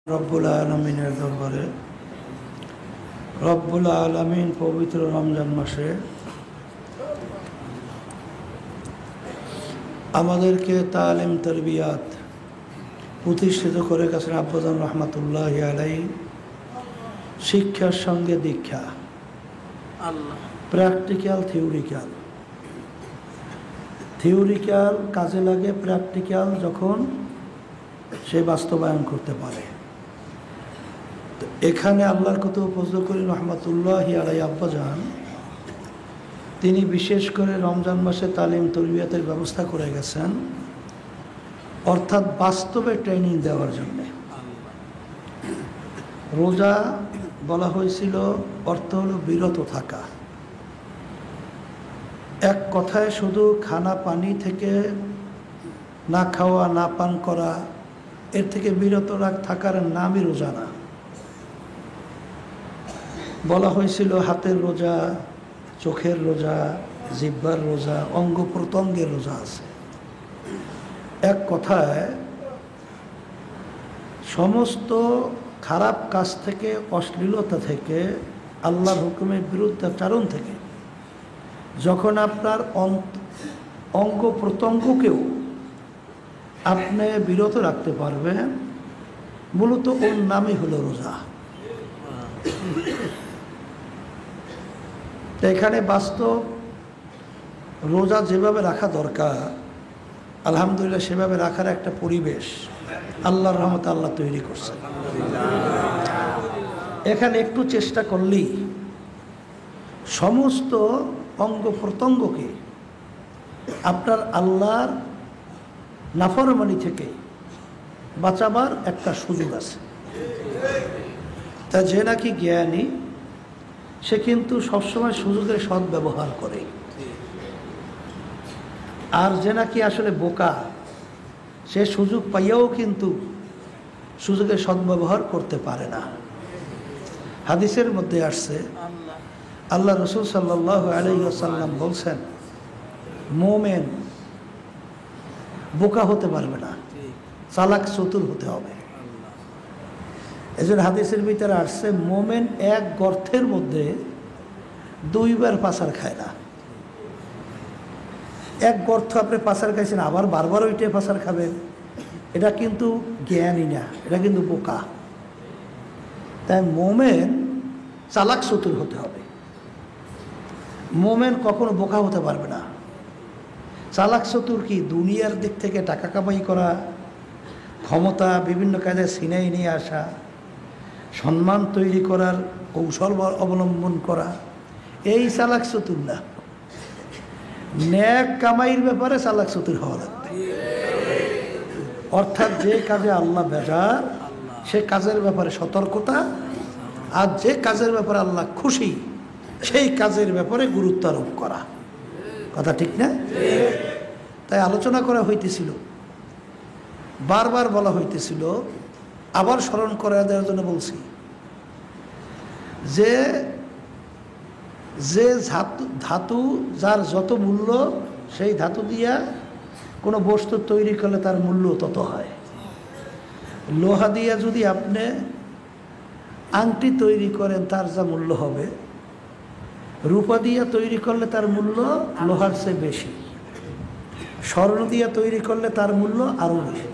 রব্বুল আলমিনের দরবারে রব্বুল আলমিন পবিত্র রমজান মাসে আমাদেরকে তালিম তরবিয়াত প্রতিষ্ঠিত করে গেছেন আব্বাজান রহমাতুল্লাহ আলাই। শিক্ষার সঙ্গে দীক্ষা, প্র্যাকটিক্যাল থিওরিক্যাল কাজে লাগে, প্র্যাকটিক্যাল যখন সে বাস্তবায়ন করতে পারে। এখানে আল্লাহর কত ফজল করিম রহমাতুল্লাহ আলাই আব্বাজান তিনি বিশেষ করে রমজান মাসে তালিম তরবিয়াতের ব্যবস্থা করে গেছেন, অর্থাৎ বাস্তবে ট্রেনিং দেওয়ার জন্যে। রোজা বলা হয়েছিল অর্থ হলো বিরত থাকা, এক কথায় শুধু খানা পানি থেকে না খাওয়া না পান করা, এর থেকে বিরত থাকার নামই রোজা না। বলা হয়েছিল হাতের রোজা, চোখের রোজা, জিহ্বার রোজা, অঙ্গ প্রত্যঙ্গের রোজা আছে। এক কথায় সমস্ত খারাপ কাজ থেকে, অশ্লীলতা থেকে, আল্লাহর হুকুমের বিরুদ্ধাচারণ থেকে যখন আপনার অঙ্গ প্রত্যঙ্গকেও আপনি বিরত রাখতে পারবেন, মূলত ওর নামই হলো রোজা। এখানে বাস্তব রোজা যেভাবে রাখা দরকার, আলহামদুলিল্লাহ সেভাবে রাখার একটা পরিবেশ আল্লাহর রহমতে আল্লাহ তৈরি করছে। এখানে একটু চেষ্টা করলেই সমস্ত অঙ্গ প্রত্যঙ্গকে আপনার আল্লাহর নাফরমানি থেকে বাঁচাবার একটা সুযোগ আছে। তা যে নাকি জ্ঞানী সে কিন্তু সবসময় সুযোগের সদ্ব্যবহার করে, আর যে নাকি আসলে বোকা সে সুযোগ পাইয়াও কিন্তু সুযোগের সদ্ব্যবহার করতে পারে না। হাদিসের মধ্যে আসছে, আল্লাহ রসুল সাল্লাল্লাহু আলাইহি ওয়াসাল্লাম বলছেন, মোমেন বোকা হতে পারবে না, চালাক চতুর হতে হবে। এজন্য হাদিসের ভিতরে আসছে, মোমেন এক গর্তের মধ্যে দুইবার পাছার খায় না। এক গর্ত আপনি পাছার খাইছেন, আবার বারবার ওইটাই পাছার খাবেন, এটা কিন্তু জ্ঞানী না, এটা কিন্তু বোকা। তাই মোমেন চালাক চতুর হতে হবে। মোমেন কখনো বোকা হতে পারবে না। চালাক চতুর কি? দুনিয়ার দিক থেকে টাকা কামাই করা, ক্ষমতা, বিভিন্ন কাজে ছিনাই নিয়ে আসা, সম্মান তৈরি করার কৌশল অবলম্বন করা, এই চালাক চতুর না। ন্যাক কামাইয়ের ব্যাপারে চালাক চতুর হওয়া লাগবে। অর্থাৎ যে কাজে আল্লাহ বেজার সে কাজের ব্যাপারে সতর্কতা, আর যে কাজের ব্যাপারে আল্লাহ খুশি সেই কাজের ব্যাপারে গুরুত্ব আরোপ করা। কথা ঠিক না? তাই আলোচনা করা হইতেছিল, বারবার বলা হইতেছিল, আবার স্মরণ করে দেওয়ার জন্য বলছি, যে যে ধাতু যার যত মূল্য, সেই ধাতু দিয়া কোনো বস্তু তৈরি করলে তার মূল্য তত হয়। লোহা দিয়া যদি আপনি আংটি তৈরি করেন তার যা মূল্য হবে, রূপা দিয়া তৈরি করলে তার মূল্য লোহার চেয়ে বেশি, স্বর্ণ দিয়া তৈরি করলে তার মূল্য আরও বেশি,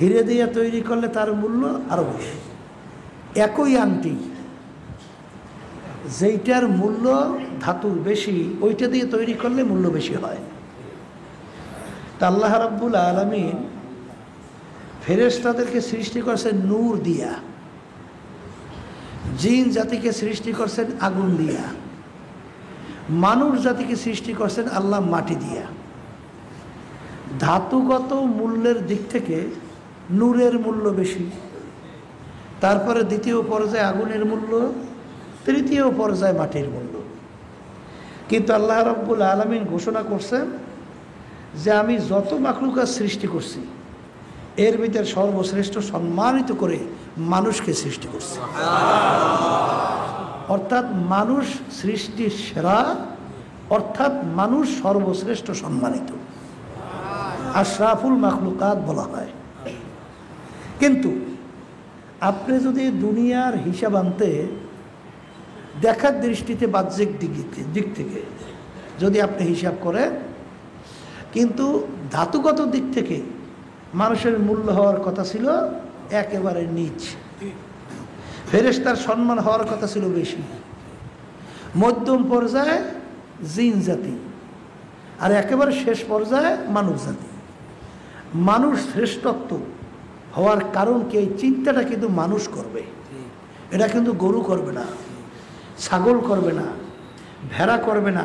হিরে দিয়ে তৈরি করলে তার মূল্য আরও বেশি। একই আংটি যেইটার মূল্য ধাতুর বেশি, ওইটা দিয়ে তৈরি করলে মূল্য বেশি হয়। তা আল্লাহ রাব্বুল আলামিন ফেরেশতাদেরকে সৃষ্টি করছেন নূর দিয়া, জিন জাতিকে সৃষ্টি করছেন আগুন দিয়া, মানুষ জাতিকে সৃষ্টি করছেন আল্লাহ মাটি দিয়া। ধাতুগত মূল্যের দিক থেকে নূরের মূল্য বেশি, তারপরে দ্বিতীয় পর্যায়ে আগুনের মূল্য, তৃতীয় পর্যায়ে মাটির মূল্য। কিন্তু আল্লাহ রাব্বুল আলামিন ঘোষণা করছেন যে আমি যত মাখলুকাত সৃষ্টি করছি এর ভিতরে সর্বশ্রেষ্ঠ সম্মানিত করে মানুষকে সৃষ্টি করছি। অর্থাৎ মানুষ সৃষ্টির সেরা, অর্থাৎ মানুষ সর্বশ্রেষ্ঠ সম্মানিত, আশরাফুল মাখলুকাত বলা হয়। কিন্তু আপনি যদি দুনিয়ার হিসাব আনতে দেখার দৃষ্টিতে বাহ্যিক দিক থেকে যদি আপনি হিসাব করেন, কিন্তু ধাতুগত দিক থেকে মানুষের মূল্য হওয়ার কথা ছিল একেবারে নিচ, ফেরেশতার সম্মান হওয়ার কথা ছিল বেশি, মধ্যম পর্যায়ে জিন জাতি, আর একেবারে শেষ পর্যায়ে মানব জাতি। মানুষ শ্রেষ্ঠত্ব হওয়ার কারণ কি, এই চিন্তাটা কিন্তু মানুষ করবে, এটা কিন্তু গরু করবে না, ছাগল করবে না, ভেড়া করবে না,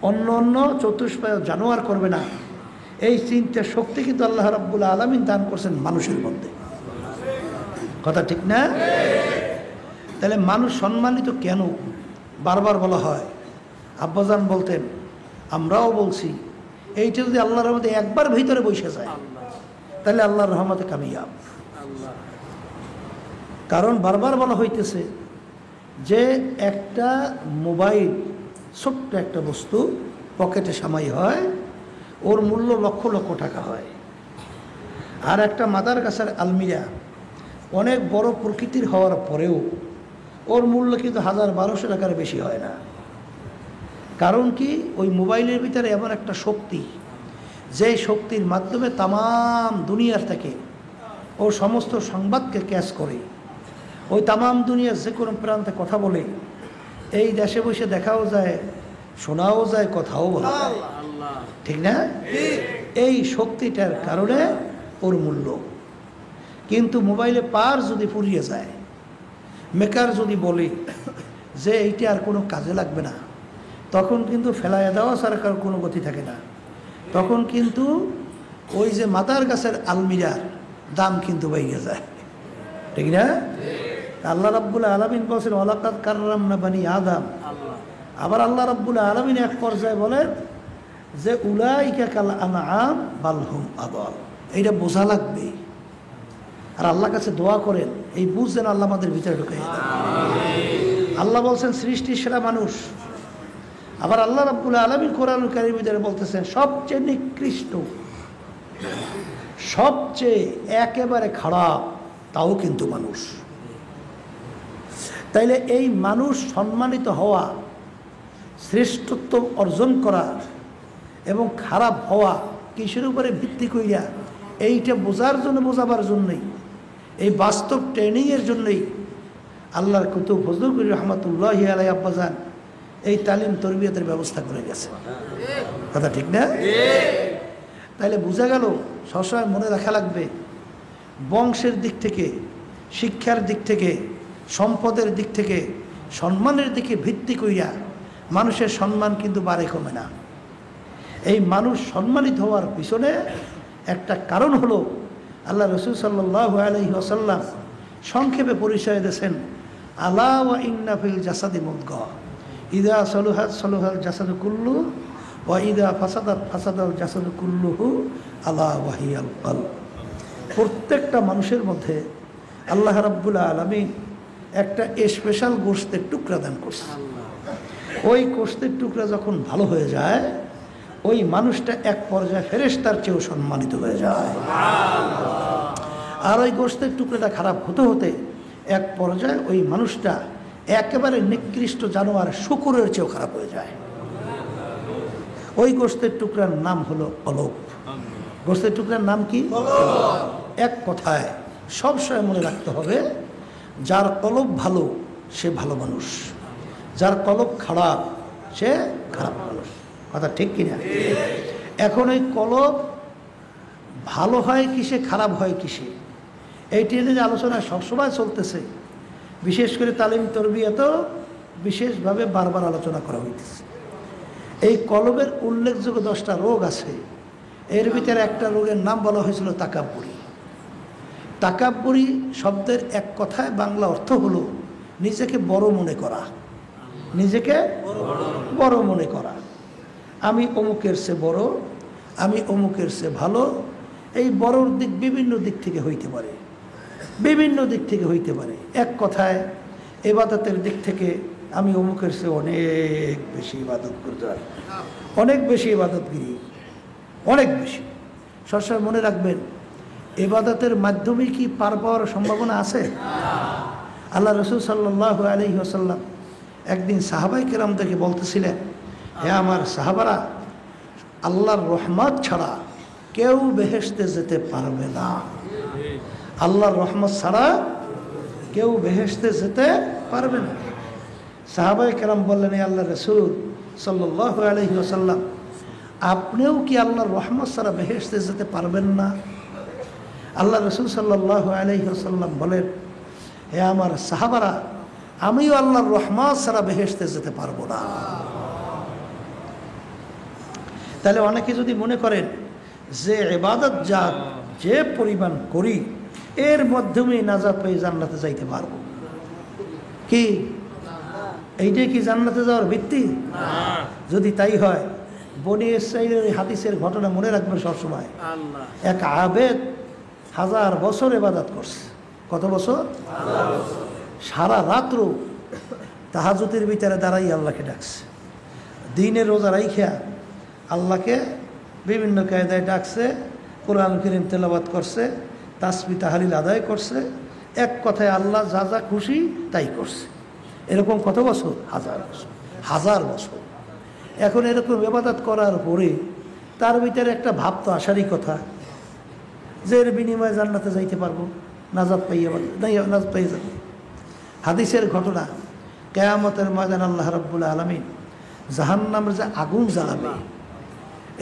অন্য অন্য চতুষ্পায় জানোয়ার করবে না। এই চিন্তার শক্তি কিন্তু আল্লাহ রাব্বুল আলামিন দান করছেন মানুষের মধ্যে। কথা ঠিক না? তাহলে মানুষ সম্মানিত কেন বারবার বলা হয়? আব্বাজান বলতেন, আমরাও বলছি, এইটা যদি আল্লাহর রহমতে একবার ভিতরে বসে যায় তাহলে আল্লাহর রহমতে কামিয়াব। কারণ বারবার বলা হইতেছে যে একটা মোবাইল, ছোট্ট একটা বস্তু পকেটে সামাই হয়, ওর মূল্য লক্ষ লক্ষ টাকা হয়। আর একটা মাদার গাছের আলমিরা অনেক বড় প্রকৃতির হওয়ার পরেও ওর মূল্য কিন্তু 1000-1200 টাকার বেশি হয় না। কারণ কি, ওই মোবাইলের ভিতরে এমন একটা শক্তি, যে শক্তির মাধ্যমে তামাম দুনিয়ার থেকে ও সমস্ত সংবাদকে ক্যাচ করে, ওই তামাম দুনিয়ার যে কোনো প্রান্তে কথা বলে, এই দেশে বসে দেখাও যায়, শোনাও যায়, কথাও বলা যায়, ঠিক না? এই শক্তিটার কারণে ওর মূল্য। কিন্তু মোবাইলে পার যদি ফুরিয়ে যায়, মেকার যদি বলে যে এইটা আর কোনো কাজে লাগবে না, তখন কিন্তু ফেলাইয়া দেওয়া ছাড়া কারো কোনো গতি থাকে না। তখন কিন্তু ওই যে মাদার গাছের আলমিরার দাম কিন্তু বাইরে যায়, ঠিক না? আল্লাহ রাব্বুল আলামিন বলছেন, ওয়ালাকাদ কাররামনা বানি আদম। আবার আল্লাহ রাব্বুল আলামিন এক পর্যায়ে বলেন যে উলাইকা কাল আনআম বাল হুম আদাল। এইটা বোঝা লাগবে, আর আল্লাহর কাছে দোয়া করেন এই বুঝ যেন আল্লাহ আমাদের ভিতরে ঢুকে দেন। আল্লাহ বলছেন সৃষ্টির সেরা মানুষ। আবার আল্লাহ রাব্বুল আলামিন কোরআনুল কারীমের ভিতরে বলতেছেন সবচেয়ে নিকৃষ্ট, সবচেয়ে একেবারে খারাপ তাও কিন্তু মানুষ। তাইলে এই মানুষ সম্মানিত হওয়া, শ্রেষ্ঠত্ব অর্জন করা এবং খারাপ হওয়া কিসের উপরে ভিত্তি কইরা, এইটা বোঝার জন্য, বোঝাবার জন্যই, এই বাস্তব ট্রেনিংয়ের জন্যই আল্লাহর কুতুব ফজলুল করিম রহমাতুল্লাহি আলাইহি আব্বাজান এই তালিম তরবিয়তের ব্যবস্থা করে গেছে। কথা ঠিক না? তাইলে বোঝা গেল, সবসময় মনে রাখা লাগবে, বংশের দিক থেকে, শিক্ষার দিক থেকে, সম্পদের দিক থেকে, সম্মানের দিকে ভিত্তি কইরা মানুষের সম্মান কিন্তু বাড়ে কমে না। এই মানুষ সম্মানিত হওয়ার পিছনে একটা কারণ হলো আল্লাহ রাসূল সাল্লাল্লাহু আলাইহি ওয়াসাল্লাম সংক্ষেপে পরিচয় দিয়েছেন, আলা ওয়া ইন্না ফিল জাসাদি মুদগাহ ইদা সলুহাত সলুহাল জাসাদু কুল্লু ওয়া ইদা ফাসাদাত ফাসাদাল জাসাদু কুল্লুহু আলা ওয়াহিয়াল কলব। প্রত্যেকটা মানুষের মধ্যে আল্লাহ রাব্বুল আলামিন একটা স্পেশাল গোশতের টুকরা দান করছে। ওই গোশতের টুকরা যখন ভালো হয়ে যায়, ওই মানুষটা এক পর্যায়ে ফেরেশতার চেয়েও সম্মানিত হয়ে যায়। আর ওই গোশতের টুকরাটা খারাপ হতে হতে এক পর্যায়ে ওই মানুষটা একেবারে নিকৃষ্ট জানোয়ার শূকরের চেয়েও খারাপ হয়ে যায়। ওই গোশতের টুকরার নাম হলো কলব। গোশতের টুকরার নাম কি? এক কথায় সবসময় মনে রাখতে হবে, যার কলব ভালো সে ভালো মানুষ, যার কলব খারাপ সে খারাপ মানুষ। কথা ঠিক কিনা? এখন এই কলব ভালো হয় কিসে, খারাপ হয় কিসে, এইটি নিয়ে আলোচনা সবসময় চলতেছে। বিশেষ করে তালিম তরবিয়াতেও বিশেষভাবে বারবার আলোচনা করা হইতেছে। এই কলবের উল্লেখযোগ্য 10টা রোগ আছে। এর ভিতরে একটা রোগের নাম বলা হয়েছিল তাকাব্বুরি। তাকাব্বুরি শব্দের এক কথায় বাংলা অর্থ হলো নিজেকে বড় মনে করা, নিজেকে বড় মনে করা। আমি অমুকের চেয়ে বড়, আমি অমুকের চেয়ে ভালো। এই বড়র দিক বিভিন্ন দিক থেকে হইতে পারে, বিভিন্ন দিক থেকে হইতে পারে। এক কথায় ইবাদতের দিক থেকে আমি অমুকের চেয়ে অনেক বেশি ইবাদত করতে পারি, অনেক বেশি ইবাদতগিরি, অনেক বেশি। সবসময় মনে রাখবেন, ইবাদতের মাধ্যমে কি পার পাওয়ার সম্ভাবনা আছে? আল্লাহ রসুল সাল্লাল্লাহু আলাইহি ওয়াসাল্লাম একদিন সাহাবাই কেরামদেরকে বলতেছিলেন, হে আমার সাহাবারা, আল্লাহর রহমত ছাড়া কেউ বেহেশতে যেতে পারবে না। আল্লাহর রহমত ছাড়া কেউ বেহেশতে যেতে পারবে না। সাহাবাই কেরাম বললেন, হে আল্লাহ রসুল সাল্লাল্লাহু আলাইহি ওয়াসাল্লাম, আপনিও কি আল্লাহর রহমত ছাড়া বেহেশতে যেতে পারবেন না? আল্লাহ রসুল সাল্লাল্লাহু আলাইহি ওয়াসাল্লাম বলেন, হে আমার সাহাবারা, আমিও আল্লাহর রহমত ছাড়া বেহেশতে যেতে পারবো না। তাহলে অনেকে যদি মনে করেন যে ইবাদত যে পরিমাণ করি এর মাধ্যমে নাজাত পেয়ে জান্নাতে যাইতে পারবো, কি এইটাই কি জান্নাতে যাওয়ার ভিত্তি? যদি তাই হয়, বনি ইসরাঈলের হাদিসের ঘটনা মনে রাখবেন সবসময়। এক আবেদ 1000 বছর ইবাদত করছে। কত বছর? সারা রাত্র তাহাজ্জুদের ভিতরে দাঁড়াই আল্লাহকে ডাকছে, দিনের রোজা রাইখা আল্লাহকে বিভিন্ন কায়দায় ডাকছে, কোরআন কারীম তেলাওয়াত করছে, তাসবিহ তাহলিল আদায় করছে। এক কথায় আল্লাহ যা যা খুশি তাই করছে। এরকম কত বছর? 1000 বছর। 1000 বছর। এখন এরকম ইবাদত করার পরে তার ভিতরে একটা ভাব তো আসারই কথা যে এর বিনিময়ে জান্নাতে যাইতে পারবো, নাজাত পাইয়া নাজাত পাইয়া যাবে। হাদিসের ঘটনা, কিয়ামতের ময়দান আল্লাহ রাব্বুল আলামিন জাহান্নামের যে আগুন জ্বালাবে,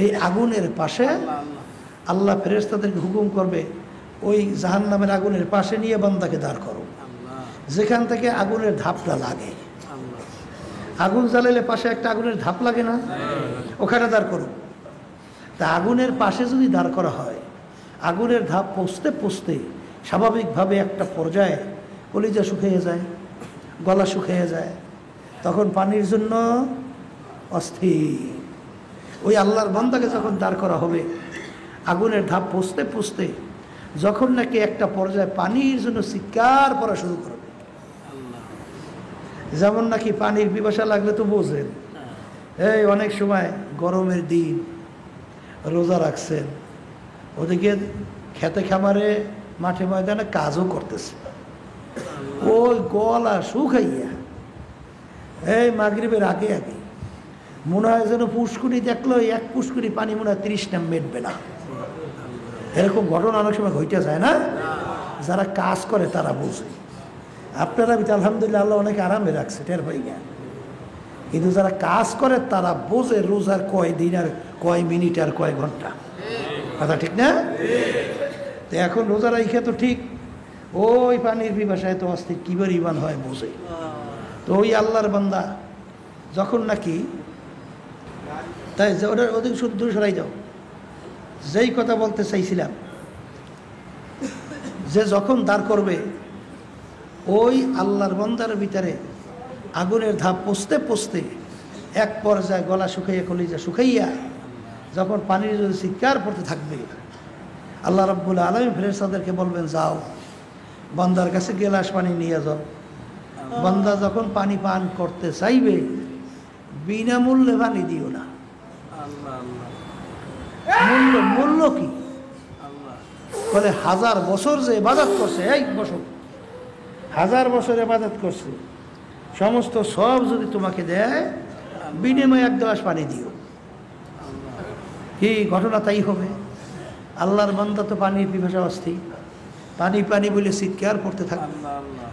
এই আগুনের পাশে আল্লাহ ফেরেশতাদেরকে হুকুম করবে, ওই জাহান্নামের আগুনের পাশে নিয়ে বান্দাকে দাঁড় করো, যেখান থেকে আগুনের ধাপটা লাগে। আগুন জ্বালাইলে পাশে একটা আগুনের ধাপ লাগে না? ওখানে দাঁড় করো। তা আগুনের পাশে যদি দাঁড় করা হয়, আগুনের ধাপ পৌঁছতে পৌঁছতে স্বাভাবিকভাবে একটা পর্যায়ে কলিজা শুকিয়ে যায়, গলা শুকিয়ে যায়, তখন পানির জন্য অস্থির। ওই আল্লাহর বান্দাকে যখন দাঁড় করা হবে, আগুনের ধাপ পৌঁছতে পৌঁছতে যখন নাকি একটা পর্যায়ে পানির জন্য চিৎকার করা শুরু করবে, যেমন নাকি পানির পিপাসা লাগলে তো বোঝেন, এই অনেক সময় গরমের দিন রোজা রাখছেন, ওদিকে খেতে খামারে মাঠে ময়দানে কাজও করতেছে, ওই গলা শুকাইয়া এই মাগরিবের আগে আগে মনে হয় যেন পুষ্কুনি দেখলো, এক পুষ্কুনি পানি মনে হয় 30টা মেটবে না। এরকম ঘটনা অনেক সময় ঘটে যায় না? যারা কাজ করে তারা বোঝে। আপনারা আলহামদুলিল্লাহ আল্লাহ অনেক আরামে রাখছে, টের পাই না। কিন্তু যারা কাজ করে তারা বোঝে রোজার কয় দিন আর কয় মিনিট আর কয় ঘন্টা। কথা ঠিক না? তো এখন রোজা রাইখা তো ঠিক ওই পানির পিপাসায় তো অস্থির কি পরিমাণ হয় বোঝে। তো ওই আল্লাহর বান্দা যখন নাকি, তাই ওটা ওদিকে শুধু দূরে সরাই যাও, যেই কথা বলতে চাইছিলাম, যে যখন দাঁড় করবে ওই আল্লাহর বান্দার ভিতরে আগুনের ধাপ পৌঁছতে পৌঁছতে এক পর্যায়ে গলা শুকাইয়া কলিজা শুকাইয়া যখন পানির যদি চিৎকার পড়তে থাকবে, আল্লাহ রাব্বুল আলামিন ফেরেশতাদেরকে বলবেন, যাও বান্দার কাছে গেলাস পানি নিয়ে যাও। বান্দা যখন পানি পান করতে চাইবে, বিনামূল্যে পানি দিও না। মূল্য কি? বলে 1000 বছর যে ইবাদত করছে, এই বছর 1000 বছর ইবাদত করছে, সমস্ত সব যদি তোমাকে দেয়, বিনিময়ে 1 গ্লাস পানি দিও। কি ঘটনা তাই হবে। আল্লাহর বান্দা তো পানির পিপাসা অস্থির, পানি পানি বলে চিৎকার করতে থাকবে।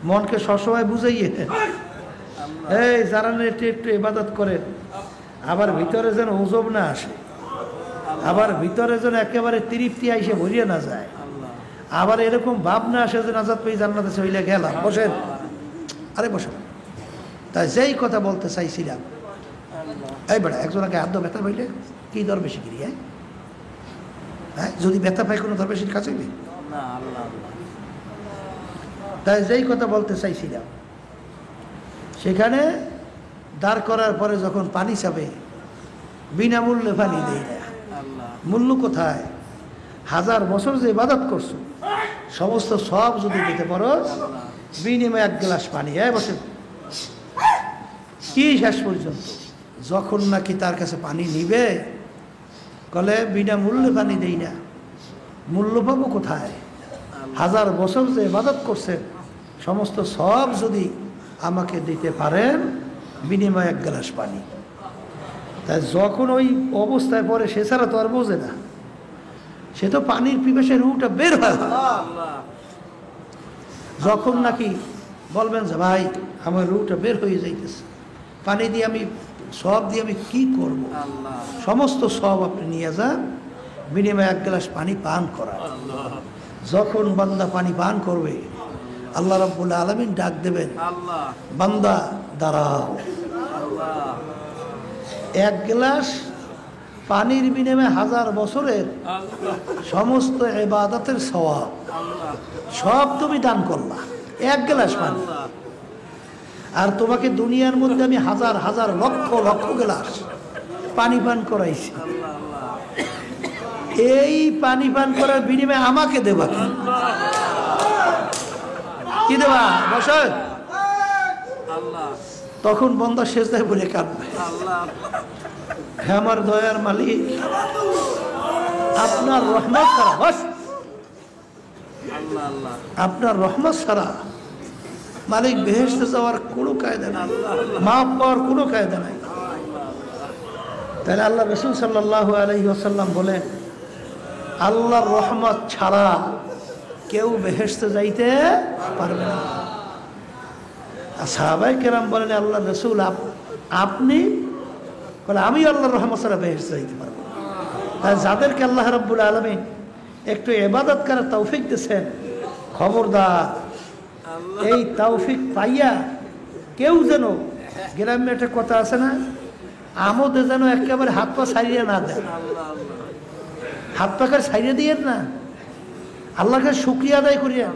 মনকে সবসময় বুঝাইয়ে, এই যারা একটু একটু ইবাদত করেন, আবার ভিতরে যেন ওজব না আসে, আবার ভিতরে যেন একেবারে তৃপ্তি আইসে ভরিয়ে না যায়, আবার এরকম ভাব না আসে যে নাজাত পেয়ে জান্নাতে চলে গেলাম। বসেন, আরে বসেন। তাই যেই কথা বলতে চাইছিলাম, এই বেড়া একজনকে হাত ব্যথা পাইলে কি দর বেশি করি? হ্যাঁ, যদি ব্যথা পাই কোনো দর বেশির কাছে, তাই যেই কথা বলতে চাইছিলাম, সেখানে দাঁড় করার পরে যখন পানি চাবে, বিনামূল্যে পানি দেয় না। মূল্য কোথায়? 1000 বছর যে ইবাদত করছো, সমস্ত সব যদি দিতে পারো, বিনিময়ে 1 গ্লাস পানি। বসে কি শেষ পর্যন্ত যখন নাকি তার কাছে পানি নিবে, বলে বিনামূল্যে পানি দেই না। মূল্য পাবো কোথায়? 1000 বছর যে ইবাদত করছেন সমস্ত সব যদি আমাকে দিতে পারেন বিনিময়ে 1 গ্লাস পানি। তাই যখন ওই অবস্থায় পড়ে সে ছাড়া তো আর বোঝে না, সে তো পানির পিপাসায় রুটা বের হয়। যখন নাকি বলবেন যে ভাই আমার রুটা বের হয়ে যাইতেছে, পানি দিয়ে আমি সব দিয়ে আমি কি করব, সমস্ত সব আপনি নিয়ে যান, বিনিময়ে 1 গ্লাস পানি পান করা। যখন বান্দা পানি পান করবে আল্লাহ রাব্বুল আলামিন ডাক দেবেন, বান্দা দাঁড়াও। 1 গ্লাস পানির বিনিময়ে 1000 বছরের সমস্ত ইবাদতের সওয়াব সব তুমি দান করলা 1 গ্লাস পানি। আর তোমাকে দুনিয়ার মধ্যে আমি হাজার হাজার লক্ষ লক্ষ গ্লাস পানি পান করাইছি, এই পানি পান করার বিনিময়ে আমাকে দেবা কি দেবা? বসে তখন বান্দা সেজদায় পড়ে কাঁদবে, হে আমার দয়ার মালিক, আপনার রহমত ছাড়া, বস আপনার রহমত ছাড়া মালিক বেহেশতে যাওয়ার কোনো কায়দা নাই, মাফ পাওয়ার কোনো কায়দা নাই। তাহলে আল্লাহ রাসূল সাল্লাল্লাহু আলাইহি ওয়াসাল্লাম বলেন, আল্লাহর রহমত ছাড়া কেউ বেহেশতে যাইতে পারবে না। সাহাবায়ে কেরাম বলেন, আল্লাহ রাসূল আপনি বলে, আমি আল্লাহর রহমত ছাড়া বেহেশতে যাইতে পারবো না। তাই যাদেরকে আল্লাহ রাব্বুল আলামিন একটু ইবাদত করার তৌফিক দিয়েছেন, খবরদার এই তৌফিক পাইয়া কেউ যেন, গ্রামে একটা কথা আছে না, আমোদে যেন একেবারে হাত পা ছাড়িয়ে না দেয়। হাত পাকে ছাড়িয়ে দিয়ে না, আল্লাহকে শুকরিয়া আদায় করিয়া,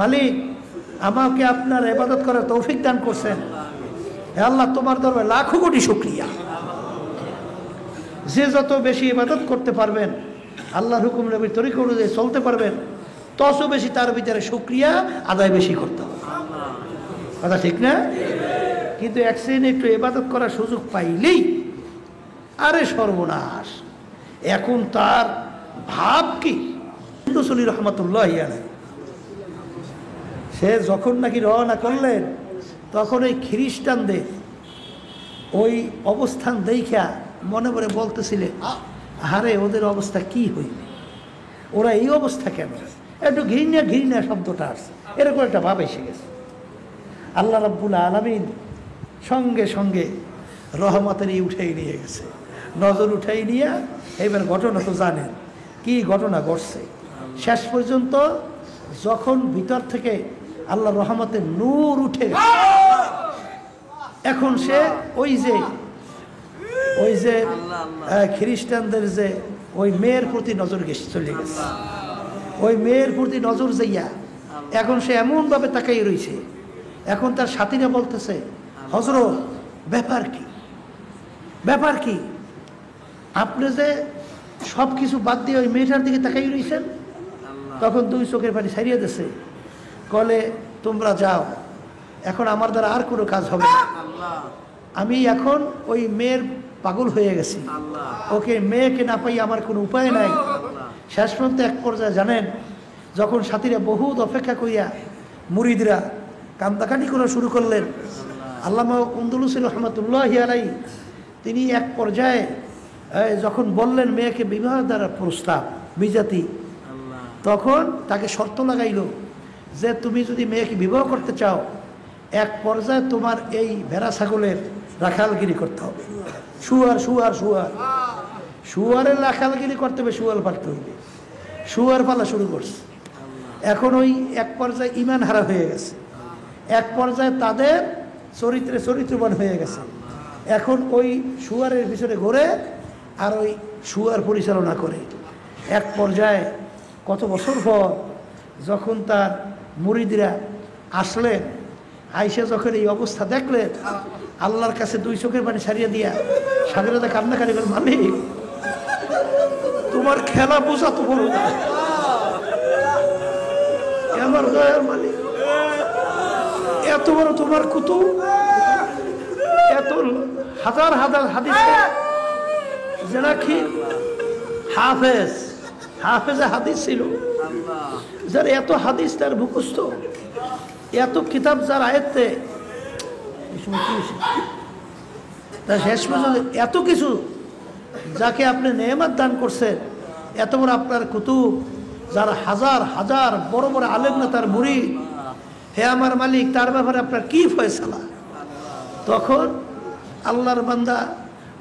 মালিক আমাকে আপনার ইবাদত করার তৌফিক দান করছেন, হে আল্লাহ তোমার দরবারে লাখো কোটি শুকরিয়া। যে যত বেশি ইবাদত করতে পারবেন, আল্লাহর হুকুম নবীর তরিকা অনুযায়ী চলতে পারবেন, তত বেশি তার ভিতরে শুকরিয়া আদায় বেশি করতে হবে। কথা ঠিক না? কিন্তু এক শ্রেণী একটু ইবাদত করার সুযোগ পাইলেই আরে সর্বনাশ, এখন তার ভাব কি? হিন্দুসলি রহমতুল্লাহ আলাইহি সে যখন নাকি রওনা করলেন, তখন ওই খ্রিস্টানদের ওই অবস্থান দেখা মনে মনে বলতেছিলেন, আরে ওদের অবস্থা কি হইবে, ওরা এই অবস্থা কেন? একটু ঘৃণা ঘৃণা শব্দটা আসছে, এরকম একটা ভাব এসে গেছে। আল্লাহ রাব্বুল আলামিন সঙ্গে সঙ্গে রহমতের উঠেই নিয়ে গেছে, নজর উঠাই নিয়ে। এবার ঘটনা তো জানেন কি ঘটনা ঘটছে। শেষ পর্যন্ত যখন ভিতর থেকে আল্লাহ রহমতের নূর উঠে গেছে, এখন সে ওই যে খ্রিস্টানদের যে ওই মেয়ের প্রতি নজর চলে গেছে, ওই মেয়ের প্রতি নজর যাইয়া এখন সে এমনভাবে তাকাই রয়েছে। এখন তার সাথীরা বলতেছে, হযরত ব্যাপার কি, ব্যাপার কি, আপনি যে সব কিছু বাদ দিয়ে ওই মেয়েটার দিকে তাকাই রয়েছেন? তখন 2 চোখের পানি ছাড়িয়ে দিছে, কলে তোমরা যাও, এখন আমার দ্বারা আর কোনো কাজ হবে না, আমি এখন ওই মেয়ের পাগল হয়ে গেছি, ওকে মেয়েকে না পাই আমার কোনো উপায় নাই। শেষ পর্যন্ত এক পর্যায়ে জানেন, যখন সাথীরা বহুত অপেক্ষা করিয়া মুরিদরা কান্দাকাটি করা শুরু করলেন, আল্লামা আন্দলুসী রহমতুল্লাহি আলাইহি তিনি এক পর্যায়ে যখন বললেন মেয়েকে বিবাহ দ্বারা প্রস্তাব বিজাতি, তখন তাকে শর্ত লাগাইল যে তুমি যদি মেয়েকে বিবাহ করতে চাও, এক পর্যায়ে তোমার এই ভেড়া ছাগলের রাখালগিরি করতে হবে, শুয়ারের রাখালগিরি করতে হবে, শুয়ার পালতে হইবে, শুয়ার পালা শুরু করছে। এখন ওই এক পর্যায়ে ইমান হারা হয়ে গেছে, এক পর্যায়ে তাদের চরিত্রবান হয়ে গেছে। এখন ওই শুয়ারের পিছনে ঘোরে আর ওই শুয়ার পরিচালনা করে। এক পর্যায়ে কত বছর পর যখন তার মুরিদরা আসলেন, আইসা যখন এই অবস্থা দেখলেন, আল্লাহর কাছে 2 চোখের পানি ছাড়িয়ে দিয়া স্বাধীনতা কান্নাকারি করে, মালিক তোমার খেলা বোঝা তো বড় না, আমার দয়ার মালিক, এত বড় তোমার কুতুব, এত হাজার হাজার হাদিস যারা কি হাফেজে হাদিস ছিল, যার এত হাদিস তার মুখস্থ, এত কিতাব যার আয়ত্তে, তার শেষ পর্যন্ত এত কিছু যাকে আপনি নেয়ামত দান করছেন, এত বড় আপনার কুতুব, যার হাজার হাজার বড় বড় আলেম না তার মুরিদ, হে আমার মালিক, তার ব্যাপারে আপনার কি ফয়সালা? তখন আল্লাহর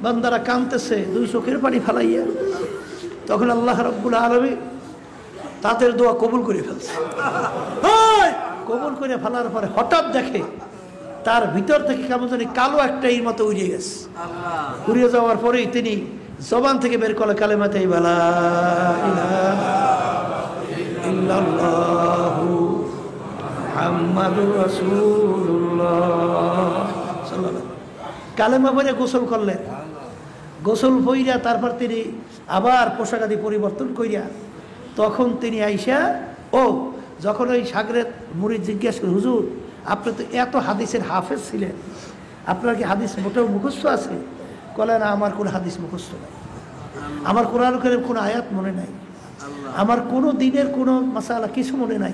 বান্দারা কাঁদতেছে দুই চোখের পানি ফেলাইয়া। তখন আল্লাহ রাব্বুল আলামিন তাদের দোয়া কবুল করে ফেলছে। কবুল করে ফেলার পরে হঠাৎ দেখে তার ভিতর থেকে কেমন জানি কালো একটা এর মতো উড়িয়ে গেছে। উড়িয়ে যাওয়ার পরেই তিনি জবান থেকে বের করলে কালেমাতে লা ইলাহা ইল্লাল্লাহু মুহাম্মাদুর রাসূলুল্লাহ সাল্লাল্লাহু কালেমা পড়ে গোসল করলেন। গোসল হইয়া তারপর তিনি আবার পোশাক আদি পরিবর্তন করিয়া তখন তিনি আইসা যখন ওই সাগরের মুরিদ জিজ্ঞেস করে, হুজুর আপনি তো এত হাদিসের হাফেজ ছিলেন, আপনার কি হাদিস মোটেও মুখস্থ আছে? বলে না, আমার কোনো হাদিস মুখস্থ নাই, আমার কোরআন কারীমের কোনো আয়াত মনে নাই, আমার কোনো দিনের কোনো মাসালা কিছু মনে নাই,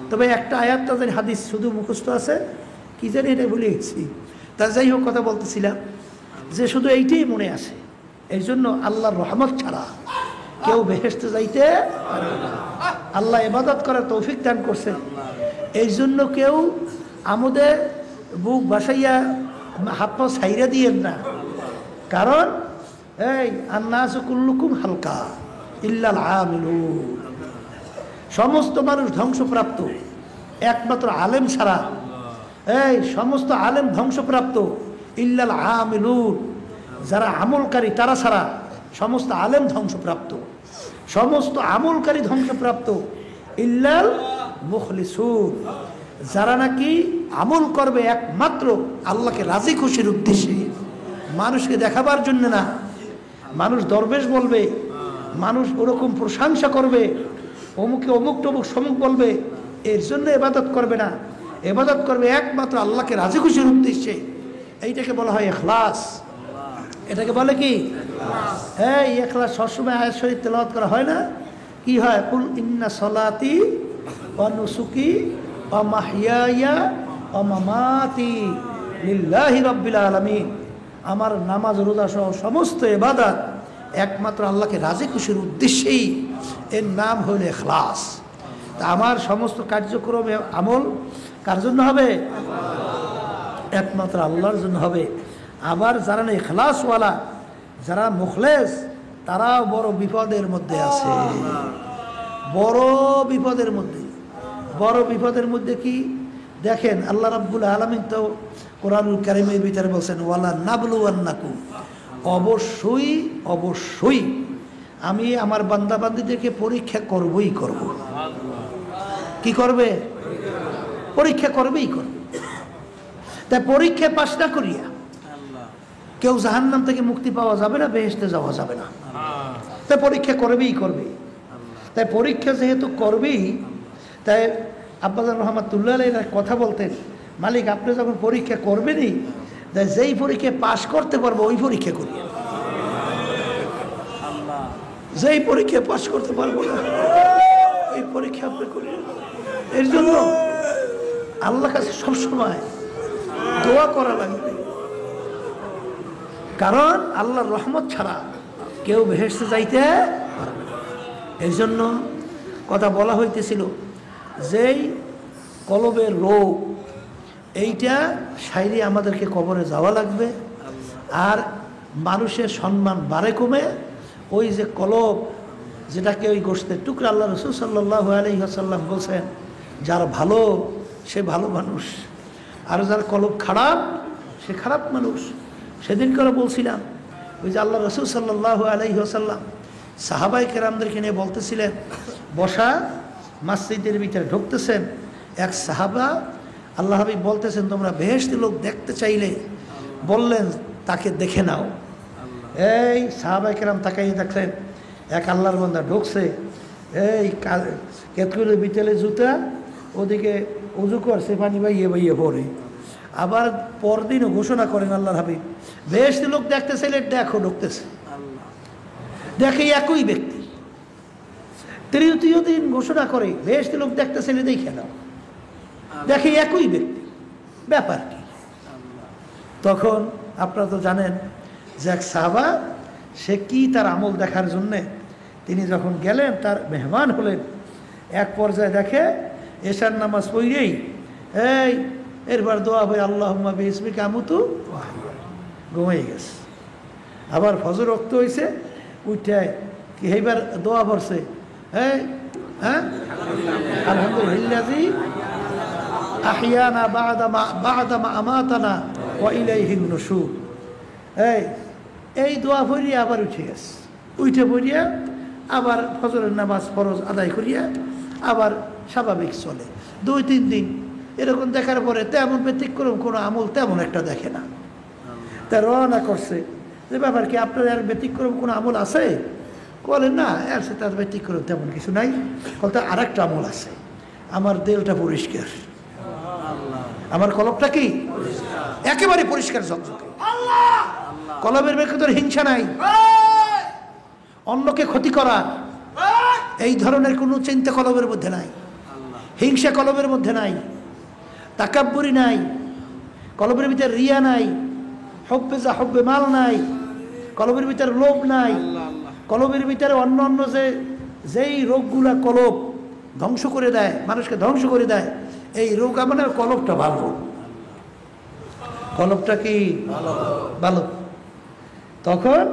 তবে একটা আয়াতটা জানি হাদিস শুধু মুখস্থ আছে, কি জানি এটা ভুলে গেছি। তা যাই হোক, কথা বলতেছিলাম যে শুধু এইটাই মনে আছে। এই জন্য আল্লাহর রহমত ছাড়া কেউ বেহেশতে যাইতে পারবে না। আল্লাহ ইবাদত করার তৌফিক দান করছেন। এই জন্য কেউ আমাদের বুক বাসাইয়া হাত পা ছাইরা দিয়েন না, কারণ এই আন্নাসু কুল্লুকুম হালকা ইল্লাল আমিলুন, সমস্ত মানুষ ধ্বংসপ্রাপ্ত, একমাত্র আলেম ছাড়া। এই সমস্ত আলেম ধ্বংসপ্রাপ্ত, ইল্লাল আমিলুন, যারা আমলকারী তারা ছাড়া সমস্ত আলেম ধ্বংসপ্রাপ্ত, সমস্ত আমলকারী ধ্বংসপ্রাপ্ত, ইল্লাল মুখলিসুন, যারা নাকি আমল করবে একমাত্র আল্লাহকে রাজি খুশির উদ্দেশ্যে, মানুষকে দেখাবার জন্য না। মানুষ দরবেশ বলবে, মানুষ ওরকম প্রশংসা করবে, অমুকে অমুক টমুক সমুক বলবে, এর জন্য ইবাদত করবে না। ইবাদত করবে একমাত্র আল্লাহকে রাজি খুশির উদ্দেশ্যে। এইটাকে বলা হয় ইখলাস। এটাকে বলে কি? এই ইখলাস সবসময় আয়াত শরীফ তেলাওয়াত করা হয় না? কি হয়? কুল ইন্না সলাতি ওয়া নুসুকি ওয়া মাহইয়ায়া ওয়া মামাতি লিল্লাহি রাব্বিল আলামিন, আমার নামাজ রোজা সহ সমস্ত ইবাদত একমাত্র আল্লাহকে রাজি খুশির উদ্দেশ্যেই, এর নাম হল ইখলাস। তা আমার সমস্ত কার্যক্রম আমল কার জন্য হবে? একমাত্র আল্লাহর জন্য হবে। আবার যারা না ইখলাসওয়ালা, যারা মুখলেস, তারাও বড় বিপদের মধ্যে আছে, বড় বিপদের মধ্যে। বড় বিপদের মধ্যে কি দেখেন, আল্লাহ রাব্বুল আলামিন তো কোরআনুল কারীমের ভিতরে বলছেন, ওয়ালা নাবলুওয়ান্নাকুম, অবশ্যই অবশ্যই আমি আমার বান্দাবান্দীদেরকে পরীক্ষা করবই করব। কি করবে? পরীক্ষা করবেই করবে। তাই পরীক্ষা পাস না করিয়া কেউ জাহান্নাম থেকে মুক্তি পাওয়া যাবে না, বেহেশতে যাওয়া যাবে না। তাই পরীক্ষা করবেই করবে। তাই পরীক্ষা যেহেতু করবেই, তাই আব্বাজান রহমাতুল্লাহ আলাইহি কথা বলতেন, মালিক আপনি যখন পরীক্ষা করবেনই, তাই যেই পরীক্ষা পাশ করতে পারবো ওই পরীক্ষা করি, যেই পরীক্ষা পাশ করতে পারবো না ওই পরীক্ষা আপনি করি। এর জন্য আল্লাহর কাছে সবসময় দোয়া করা লাগবে, কারণ আল্লাহর রহমত ছাড়া কেউ বেহেশতে যাইতে পারবে না। এই জন্য কথা বলা হইতেছিল, যেই কলবের রোগ, এইটা সাইরে আমাদেরকে কবরে যাওয়া লাগবে। আর মানুষের সম্মান বাড়ে কমে, ওই যে কলব, যেটাকে ওই গোশতের টুকরা, আল্লাহ রাসূল সাল্লাল্লাহু আলাইহি ওয়াসাল্লাম বলছেন, যার ভালো সে ভালো মানুষ, আর যার কলব খারাপ সে খারাপ মানুষ। সেদিন করে বলছিলাম, ওই যে আল্লাহ রাসূল সাল্লাল্লাহু আলাইহি ওয়াসাল্লাম সাহাবায়ে কেরামদেরকে নিয়ে বলতেছিলেন, বসা মসজিদের ভিতরে ঢুকতেছেন, এক সাহাবা আল্লাহ হাবিব বলতেছেন, তোমরা বেহেশতি লোক দেখতে চাইলে বললেন তাকে দেখে নাও। এই সাহাবায়ে কেরাম তাকাই দেখলেন, এক আল্লাহর বান্দা ঢুকছে, এই কেতকুরের বিতেলে জুতা, ওদিকে উজু করছে, পানি বাইয়ে বাইয়ে পড়ে। আবার পরদিনও ঘোষণা করেন আল্লাহর হাবিব, বেহেশতি লোক দেখতে চাইলে দেখো ঢুকতেছে। দেখে একই ব্যক্তি, তৃতীয় দিন ঘোষণা করে বেহেশতে লোক দেখতেছে দেখে নাও, দেখে একই ব্যক্তি, ব্যাপার কি? তখন আপনারা তো জানেন যে এক সাহাবা, সে কি তার আমল দেখার জন্যে তিনি যখন গেলেন, তার মেহমান হলেন, এক পর্যায়ে দেখে এশার নামাজ পড়েই এরবার দোয়া হয়ে আল্লাহুম্মা বিইসমিকা আমুতু ঘুমিয়ে গেছে। আবার ফজর রক্ত হয়েছে, উঠায় কি এইবার দোয়া পড়ছে, হ্যাঁ আলহামদুলিল্লাহি আহিয়ানা বা'দা মা আমাতানা ওয়া ইলাইহিন নুশুর। এই দোয়া পড়িয়া আবার উঠে গেছে, উঠে পড়িয়া আবার ফজরের নামাজ ফরজ আদায় করিয়া আবার স্বাভাবিক চলে। 2-3 দিন এরকম দেখার পরে তেমন ব্যতিক্রম কোনো আমল তেমন একটা দেখে না। তা রওনা করছে যে ব্যাপার কি, আপনার আর ব্যতিক্রম কোনো আমল আছে? বলেন না, আর সে তার ব্যতিক্রম তেমন কিছু নাই। বলতে আর একটা আমল আছে, আমার দিলটা পরিষ্কার, আমার কলবটা কি একেবারে পরিষ্কার ঝকঝকে, কলবের ভেতর হিংসা নাই, অন্যকে ক্ষতি করা এই ধরনের কোনো চিন্তা কলবের মধ্যে নাই, হিংসা কলবের মধ্যে নাই, তাকাব্বুরি নাই, কলবের ভিতর রিয়া নাই, হব্বে মাল নাই, কলবের ভিতর লোভ নাই, কলবের ভিতরে অন্য অন্য যেই রোগগুলা কলব ধ্বংস করে দেয়, মানুষকে ধ্বংস করে দেয়, এই রোগ মানে কলবটা ভালো, কলবটা কি ভালো। তখন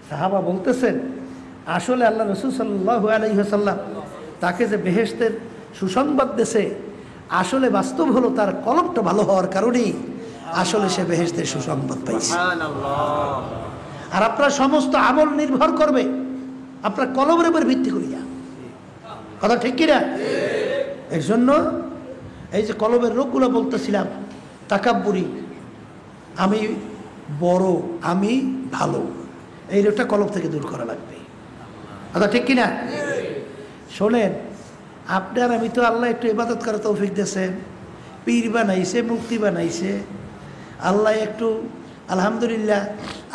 সাহাবা বলতেছেন, আসলে আল্লাহ রাসূল সাল্লাল্লাহু আলাইহি ওয়াসাল্লাম তাকে যে বেহেশতের সুসংবাদ দিয়েছে, আসলে বাস্তব হলো তার কলবটা ভালো হওয়ার কারণেই আসলে সে বেহেশতের সুসংবাদ পাইছে। আর আপনার সমস্ত আমল নির্ভর করবে আপনার কলবের উপর ভিত্তি করিয়া, কথা ঠিক কিনা? এর জন্য এই যে কলবের রোগগুলো বলতেছিলাম, তাকাব্বুরি, আমি বড়, আমি ভালো, এই রোগটা কলব থেকে দূর করা লাগবে, কথা ঠিক কিনা? শোনেন, আপনার আমি তো আল্লাহ একটু ইবাদত করার তৌফিক দিয়েছেন, পীর বানাইছে, মুক্তি বানাইছে, আল্লাহ একটু আলহামদুলিল্লাহ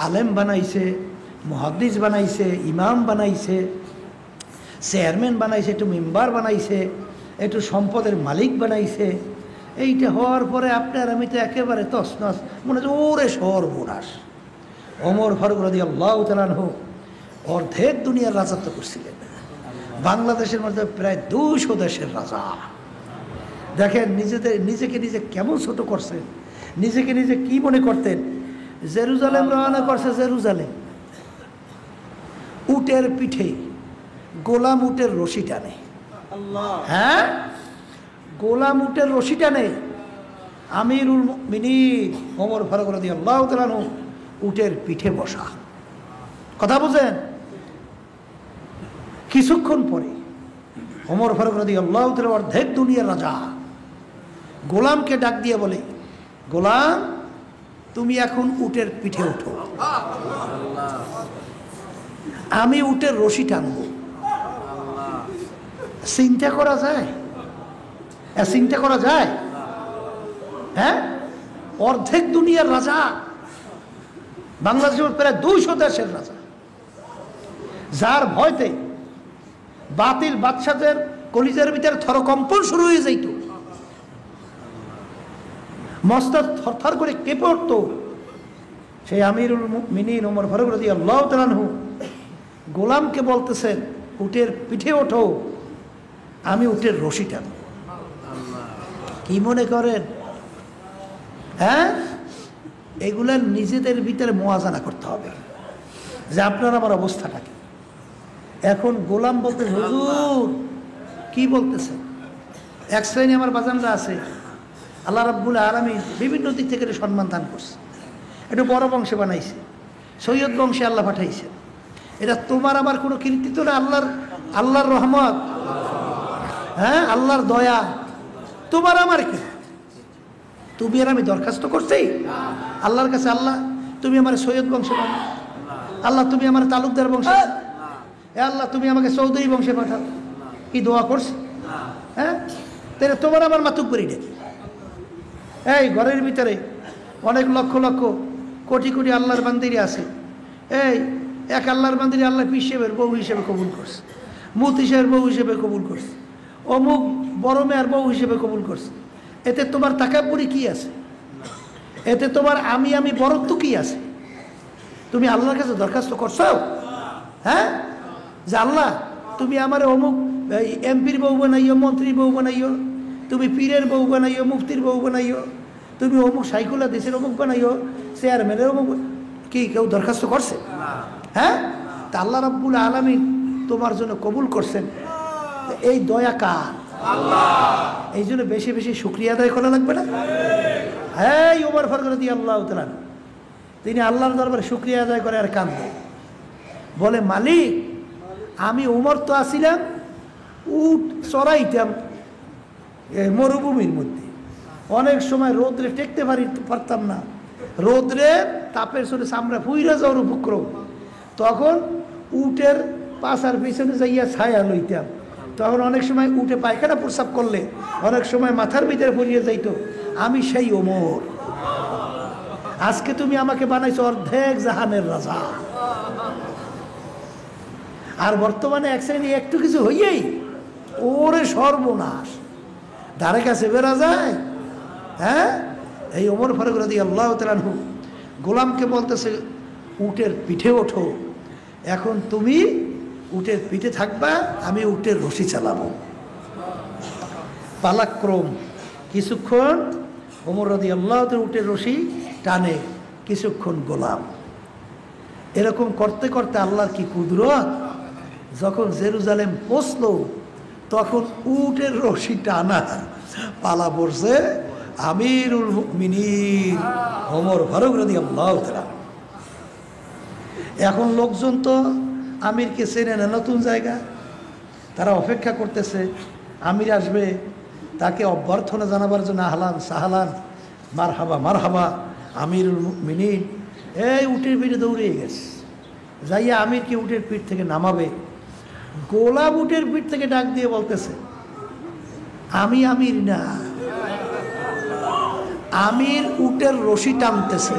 আলেম বানাইছে, মুহাদ্দিস বানাইছে, ইমাম বানাইছে, চেয়ারম্যান বানাইছে, একটু মেম্বার বানাইছে, একটু সম্পদের মালিক বানাইছে। এইটা হওয়ার পরে আপনার আমি তো একেবারে তছনছ, মনে হচ্ছে ওরে সর্বনাশ। ওমর ফারুক রাদিয়াল্লাহু তাআলা আনহু অর্ধেক দুনিয়ার রাজত্ব করছিলেন, বাংলাদেশের মধ্যে প্রায় 200 দেশের রাজা। দেখেন নিজেকে নিজে কেমন ছোট করছেন, নিজেকে নিজে কি মনে করতেন। জেরুজালেম রওনা করছে, জেরুজালেম উটের পিঠে গোলাম উটের রশি টানে, হ্যাঁ গোলাম উটের রশি টানে। আমিরুল মুমিনিন ওমর ফারুক রাদিয়াল্লাহু তাআলা আনহু উটের পিঠে বসা, কথা বুঝেন। কিছুক্ষণ পরে ওমর ফারুক রাদিয়াল্লাহু তাআলা অর্ধেক দুনিয়ার রাজা গোলামকে ডাক দিয়ে বলে, গোলাম তুমি এখন উটের পিঠে ওঠো, আমি উটের রশি টানবো। চিন্তা করা যায়? চিন্তা করা যায়? হ্যাঁ, অর্ধেক দুনিয়ার রাজা, বাংলাদেশের প্রায় 200 দেশের রাজা, যার ভয়তে বাতিল বাদশাদের কলিজার ভিতরে থরকম্পন শুরু হয়ে যাইত, মস্তক থরথর করে কেঁপে উঠত। সেই আমিরুল মুমিনিন ওমর ফারুক রাদিয়াল্লাহু তাআলা আনহু গোলামকে বলতেছেন, উটের পিঠে ওঠো, আমি উটের রশি টানব। কি মনে করেন? হ্যাঁ, এগুলা নিজেদের ভিতরে মোয়াজানা করতে হবে যে আপনার আমার অবস্থাটা কি। এখন গোলাম বলতে, হুজুর কি বলতেছে? এক শ্রেণী আমার বাজানরা আছে, আল্লাহ রাব্বুল আলামিন বিভিন্ন দিক থেকে সম্মান দান করছে, একটু বড় বংশে বানাইছে, সৈয়দ বংশে আল্লাহ পাঠাইছে। এটা তোমার আমার কোনো কৃতিত্ব না, আল্লাহর রহমত, হ্যাঁ আল্লাহর দয়া। তোমার আমার কি? তুমি আর আমি দরখাস্ত করছি আল্লাহর কাছে, আল্লাহ তুমি আমার সৈয়দ বংশে পাঠাও, আল্লাহ তুমি আমার তালুকদার বংশে, আল্লাহ তুমি আমাকে চৌধুরী বংশে পাঠাও, কি দোয়া করছে? হ্যাঁ, তাহলে তোমার আমার মাতুব্বরি ডেকে, এই ঘরের ভিতরে অনেক লক্ষ লক্ষ কোটি কোটি আল্লাহর বান্দিরি আছে, এই এক আল্লাহর বান্দিরি আল্লাহ হিসেবে বউ হিসেবে কবুল করছে, মুফতি সাহেবের বউ হিসেবে কবুল করছে, অমুক বড় মেয়ের বউ হিসেবে কবুল করছে। এতে তোমার তাকাব্বুরি কি আছে? এতে তোমার আমি বরত্ব কি আছে? তুমি আল্লাহর কাছে দরখাস্ত করছো, হ্যাঁ, যে আল্লাহ তুমি আমার অমুক এমপির বউ বানাইও, মন্ত্রীর বউ বানাইও, তুমি পীরের বউ বানাইও, মুফতির বউ বানাইও, তুমি অমুক সাইকুলা দেশের অমুক বানাইও, চেয়ারম্যানের অমুক, কি কেউ দরখাস্ত করছে? হ্যাঁ, তা আল্লাহ রাব্বুল আলামিন তোমার জন্য কবুল করছেন। এই দয়া কার? এই জন্য বেশি বেশি শুকরিয়া আদায় করা লাগবে না? হ্যাঁ, ওমর ফারুক রাদিয়াল্লাহু তাআলা তিনি আল্লাহর দরবারে শুকরিয়া আদায় করে আর কান্দে, বলে মালিক আমি ওমর তো আসিলাম উট চড়াইতাম মরুভূমির মধ্যে, অনেক সময় রোদ্রে টেকতে পারতাম না, রোদ্রে তাপের চলে চামড়া পুইরা যাওয়ার উপক্রম, তখন উটের পাশার পিছনে যাইয়া ছায়া লইতাম, তখন অনেক সময় উঠে পায়খানা প্রস্রাব করলে অনেক সময় মাথার ভিতরে পড়িয়ে যাইত, আমি সেই ওমর। আজকে তুমি আমাকে বানাইছো অর্ধেক জাহানের রাজা, আর বর্তমানে এক শ্রেণী একটু কিছু হইয়াই ওরে সর্বনাশ, ধারে কাছে বেরা যায়। হ্যাঁ, এই ওমর ফারুক রাদিয়াল্লাহু তাআলা আনহু গোলামকে বলতেছে উটের পিঠে ওঠো, এখন তুমি উটের পিঠে থাকবা, আমি উটের রশি চালাবো। পালাক্রম কিছুক্ষণ ওমর রাদিয়াল্লাহু তাআলা উটের রশি টানে, কিছুক্ষণ গোলাম, এরকম করতে করতে আল্লাহর কি কুদরত, যখন জেরুজালেম পৌঁছলো তখন উটের রশি টানা পালা পড়ছে আমিরুল মুমিনিন ওমর ফারুক রাদিয়াল্লাহু তাআলা। এখন লোকজন তো আমিরকে চেনে না, নতুন জায়গা, তারা অপেক্ষা করতেছে আমির আসবে, তাকে অভ্যর্থনা জানাবার জন্য আহলান সাহলান মারহাবা মারহাবা আমিরুল মুমিনিন। এই উটের পিঠে দৌড়িয়ে গেছে, যাইয়া আমিরকে উটের পিঠ থেকে নামাবে, গোলাপ উটের পিঠ থেকে ডাক দিয়ে বলতেছে আমি আমির না, আমির উটের রশি টানতেছে।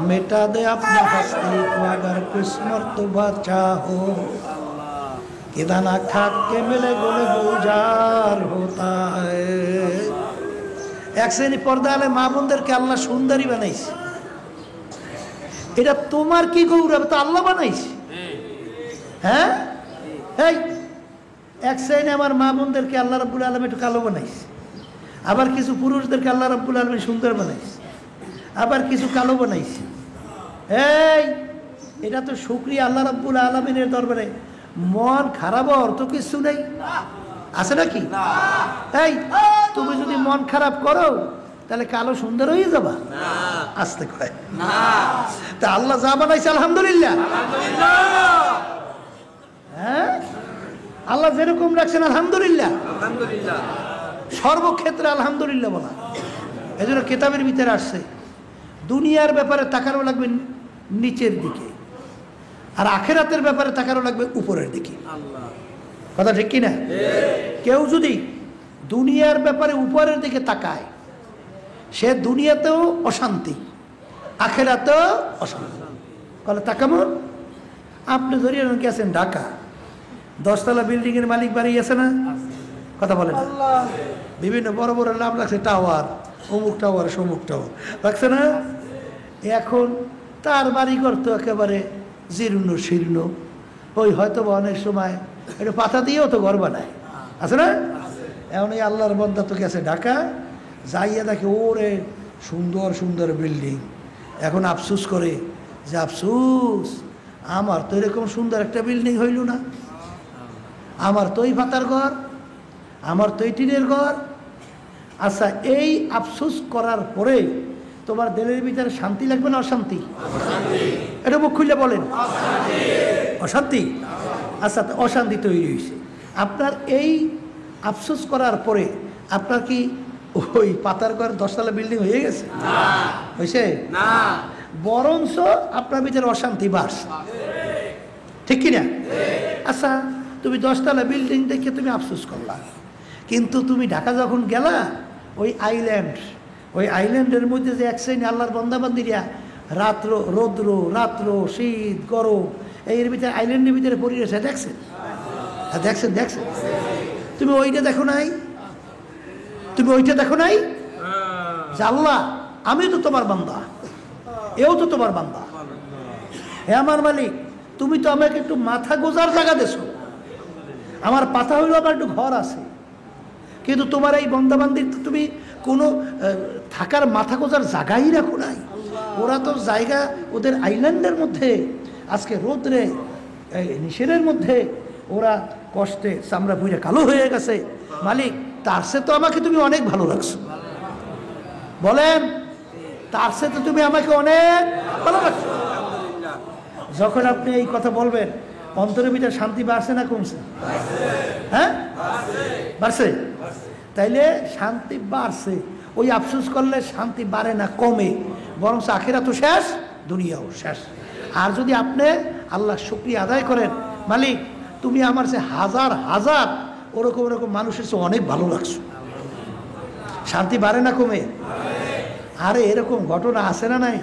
मेटा दे अपना हस्ती को अगर कुछ मर्तबा चाहो किदा ना खाक के मिले गोले गुजार होता है। এক শ্রেণী পর্দা আলে মা বোনদেরকে আল্লাহ সুন্দরী বানাইছে, এটা তোমার কি গৌরব, তো আল্লাহ বানাইছে। হ্যাঁ, এই এক শ্রেণী আমার মা বোনদেরকে আল্লাহ রাব্বুল আলামিন একটু কালো বানাইছে, আবার কিছু পুরুষদেরকে আল্লাহ রাব্বুল আলামিন সুন্দর বানাইছে, আবার কিছু কালো বানাইছে। এই এটা তো শুকরিয়া আল্লাহ রাব্বুল আলামিনের দরবারে। মন খারাপ হওয়ার তো কিছু নেই, আছে নাকি? এই তুমি যদি মন খারাপ করো তাহলে কালো সুন্দর হয়ে যাবা? আসতে কয় না, তা আল্লাহ যা বানাইছে আলহামদুলিল্লাহ। হ্যাঁ, আল্লাহ যেরকম রাখছেন আলহামদুলিল্লাহ, সর্বক্ষেত্রে আলহামদুলিল্লাহ বলা। এই জন্য কিতাবের ভিতরে আসছে দুনিয়ার ব্যাপারে তাকানো লাগবে নিচের দিকে, আর আখেরাতের ব্যাপারে তাকানো লাগবে উপরের দিকে। কথা ঠিক কিনা? কেউ যদি দুনিয়ার ব্যাপারে উপরের দিকে তাকায় সে দুনিয়াতেও অশান্তি, আখেরাতেও অশান্তি। বলে তা কেমন? আপনি ধরিয়ে গেছেন ঢাকা, 10 তলা বিল্ডিং এর মালিক বাড়ি আছে না? কথা বলেন, বিভিন্ন বড় বড় নাম রাখছে, টাওয়ার, অমুক টাওয়ার সমুক টাওয়ার রাখছে না? এখন তার বাড়ি করতো একেবারে জীর্ণ শীর্ণ, ওই হয়তো অনেক সময় একটু পাতা দিয়েও তো ঘর বানায়, আছে না? এখন এই আল্লাহর বন্দা তো গেছে ঢাকা, যাইয়া দেখে ওরে সুন্দর সুন্দর বিল্ডিং। এখন আফসুস করে যে আফসুস, আমার তো এরকম সুন্দর একটা বিল্ডিং হইল না, আমার তো এই পাতার ঘর, আমার তো এই টিনের ঘর। আচ্ছা, এই আফসোস করার পরে তোমার দিলের ভিতরে শান্তি লাগবে না অশান্তি? এটা মুখ খুলে বলেন, অশান্তি। আচ্ছা, অশান্তি তৈরি হয়েছে আপনার এই আফসোস করার পরে। আপনার কি ওই পাতার ঘর 10 তলা বিল্ডিং হয়ে গেছে? হয়েছে না, বরঞ্চ আপনার ভিতরে অশান্তি বাড়ছে, ঠিক কিনা? আচ্ছা, তুমি 10 তলা বিল্ডিং দেখে তুমি আফসোস করলা, কিন্তু তুমি ঢাকা যখন গেলা, ওই আইল্যান্ডের মধ্যে যে এক শ্রেণী আল্লাহর বন্দাবান্দিরা রাত্র রৌদ্র, রাত্র শীত গরম, এর ভিতরে আইল্যান্ডের ভিতরে পরিবেশ দেখছেন, দেখছেন দেখছেন। তুমি ওইটা দেখো নাই, তুমি ওইটা দেখো নাই যে আল্লাহ আমি তো তোমার বান্দা, এও তো তোমার বান্দা। হে আমার মালিক, তুমি তো আমাকে একটু মাথা গোজার জায়গা দেছো, আমার পাতা হইলো আমার একটু ঘর আছে, কিন্তু তোমার এই বন্দাবান্দির তো তুমি কোনো থাকার মাথা গোজার জায়গাই রাখো নাই। ওরা তো জায়গা ওদের আইল্যান্ডের মধ্যে, আজকে রোদ্রে নিষেধের মধ্যে ওরা কষ্টে চামড়া পুড়ে কালো হয়ে গেছে। মালিক, তার সে তো আমাকে তুমি অনেক ভালো রাখছো, বলেন তার সে তো তুমি আমাকে অনেক ভালো রাখছো। যখন আপনি এই কথা বলবেন, অন্তরের ভিতরে শান্তি বাড়ছে না কমছে? হ্যাঁ, বাড়ছে। তাইলে শান্তি বাড়ছে, ওই আফসোস করলে শান্তি বাড়ে না, কমে, বরং আখিরা তো শেষ, দুনিয়াও শেষ। আর যদি আপনি আল্লাহ শুকরিয়া আদায় করেন, মালিক তুমি আমার সে হাজার হাজার ওরকম ওরকম মানুষের চেয়ে অনেক ভালো লাগছো, শান্তি বাড়ে না কমে? আরে এরকম ঘটনা আছে না নাই?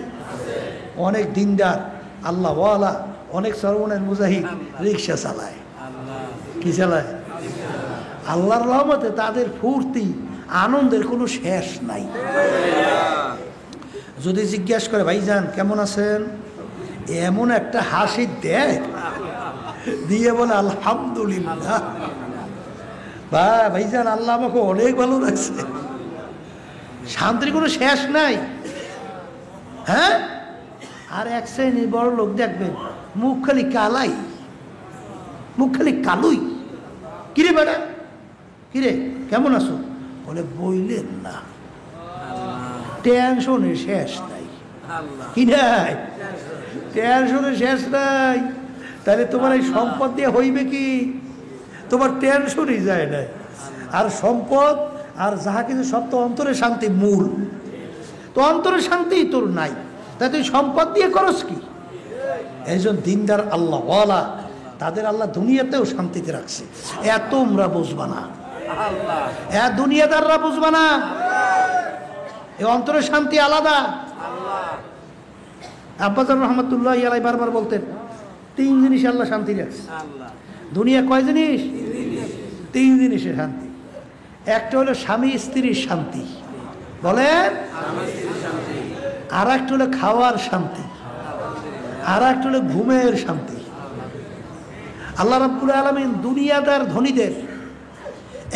অনেক দিনদার আল্লাহওয়ালা, অনেক সর্বনের মুজাহিদ রিক্সা চালায়, কি চালায়? আল্লাহর রহমতে তাদের ফুর্তি আনন্দের কোনো শেষ নাই। যদি জিজ্ঞাসা করে ভাইজান কেমন আছেন, এমন একটা হাসি দেয়, দিয়ে বলে আলহামদুলিল্লাহ, ভাইজান আল্লাহ আমাকে অনেক ভালো লাগছে, শান্তির কোনো শেষ নাই। হ্যাঁ, আর এক শ্রেণীর বড় লোক দেখবেন মুখ খালি কালাই, মুখ খালি কালুই। কিরে বেটা, কিরে কেমন আছো, বলে বইলেন না, টেনশনের শেষ নাই। কি নাই? টেনশনের শেষ নাই। তাহলে তোমার এই সম্পদ দিয়ে হইবে কি? তোমার টেনশনই যায় নাই। আর সম্পদ আর যাহা কিছু সব তো অন্তরের শান্তি মূল, তো অন্তরের শান্তি তোর নাই, তাই তুই সম্পদ দিয়ে করস কি? এই জন্য দিনদার আল্লাহওয়ালা, তাদের আল্লাহ দুনিয়াতেও শান্তিতে রাখছে। তোমরা বুঝবা না, দুনিয়াদাররা বুঝবা না, এই অন্তরের শান্তি আলাদা। আব্বাজান রহমতুল্লাহ আলাই বারবার বলতেন, 3 জিনিস আল্লাহ শান্তি রাখছে। দুনিয়া কয় জিনিস? 3 জিনিসের শান্তি। একটা হলো স্বামী স্ত্রীর শান্তি, বলেন, আর একটা হলো খাওয়ার শান্তি, আর একটা হলো ঘুমের শান্তি। আল্লাহ রাব্বুল আলামিন দুনিয়াদার ধনীদের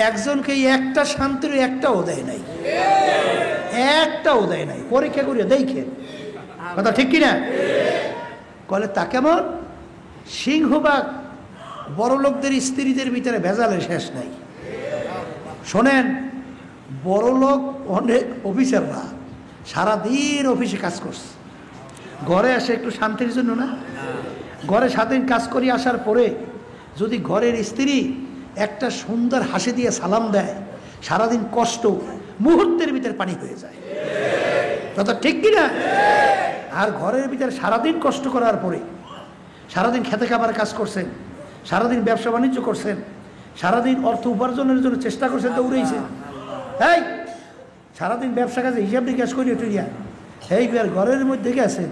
একজনকে একটা শান্তির একটাও দেয় নাই, একটাও দেয় নাই। পরীক্ষা করিয়া দেখে, কথা ঠিক কিনা? কলে তা কেমন? সিংহবাগ বড় লোকদের স্ত্রীদের ভিতরে ভেজালের শেষ নাই। শোনেন, বড় লোক অনেক অফিসাররা সারাদিন অফিসে কাজ করছে, ঘরে আসে একটু শান্তির জন্য না, ঘরে সারাদিন কাজ করে আসার পরে যদি ঘরের স্ত্রী একটা সুন্দর হাসি দিয়ে সালাম দেয়, সারাদিন কষ্ট মুহূর্তের ভিতরে পানি হয়ে যায়, কথা ঠিক কিনা? আর ঘরের ভিতরে সারাদিন কষ্ট করার পরে, সারাদিন খেতে খাবার কাজ করছেন, সারাদিন ব্যবসা বাণিজ্য করছেন, সারাদিন অর্থ উপার্জনের জন্য চেষ্টা করছেন, দৌড়েছেন, এই সারাদিন ব্যবসা কাজে হিসাব নিকাশ করি টুরিয়া, এইবার ঘরের মধ্যে গেছেন,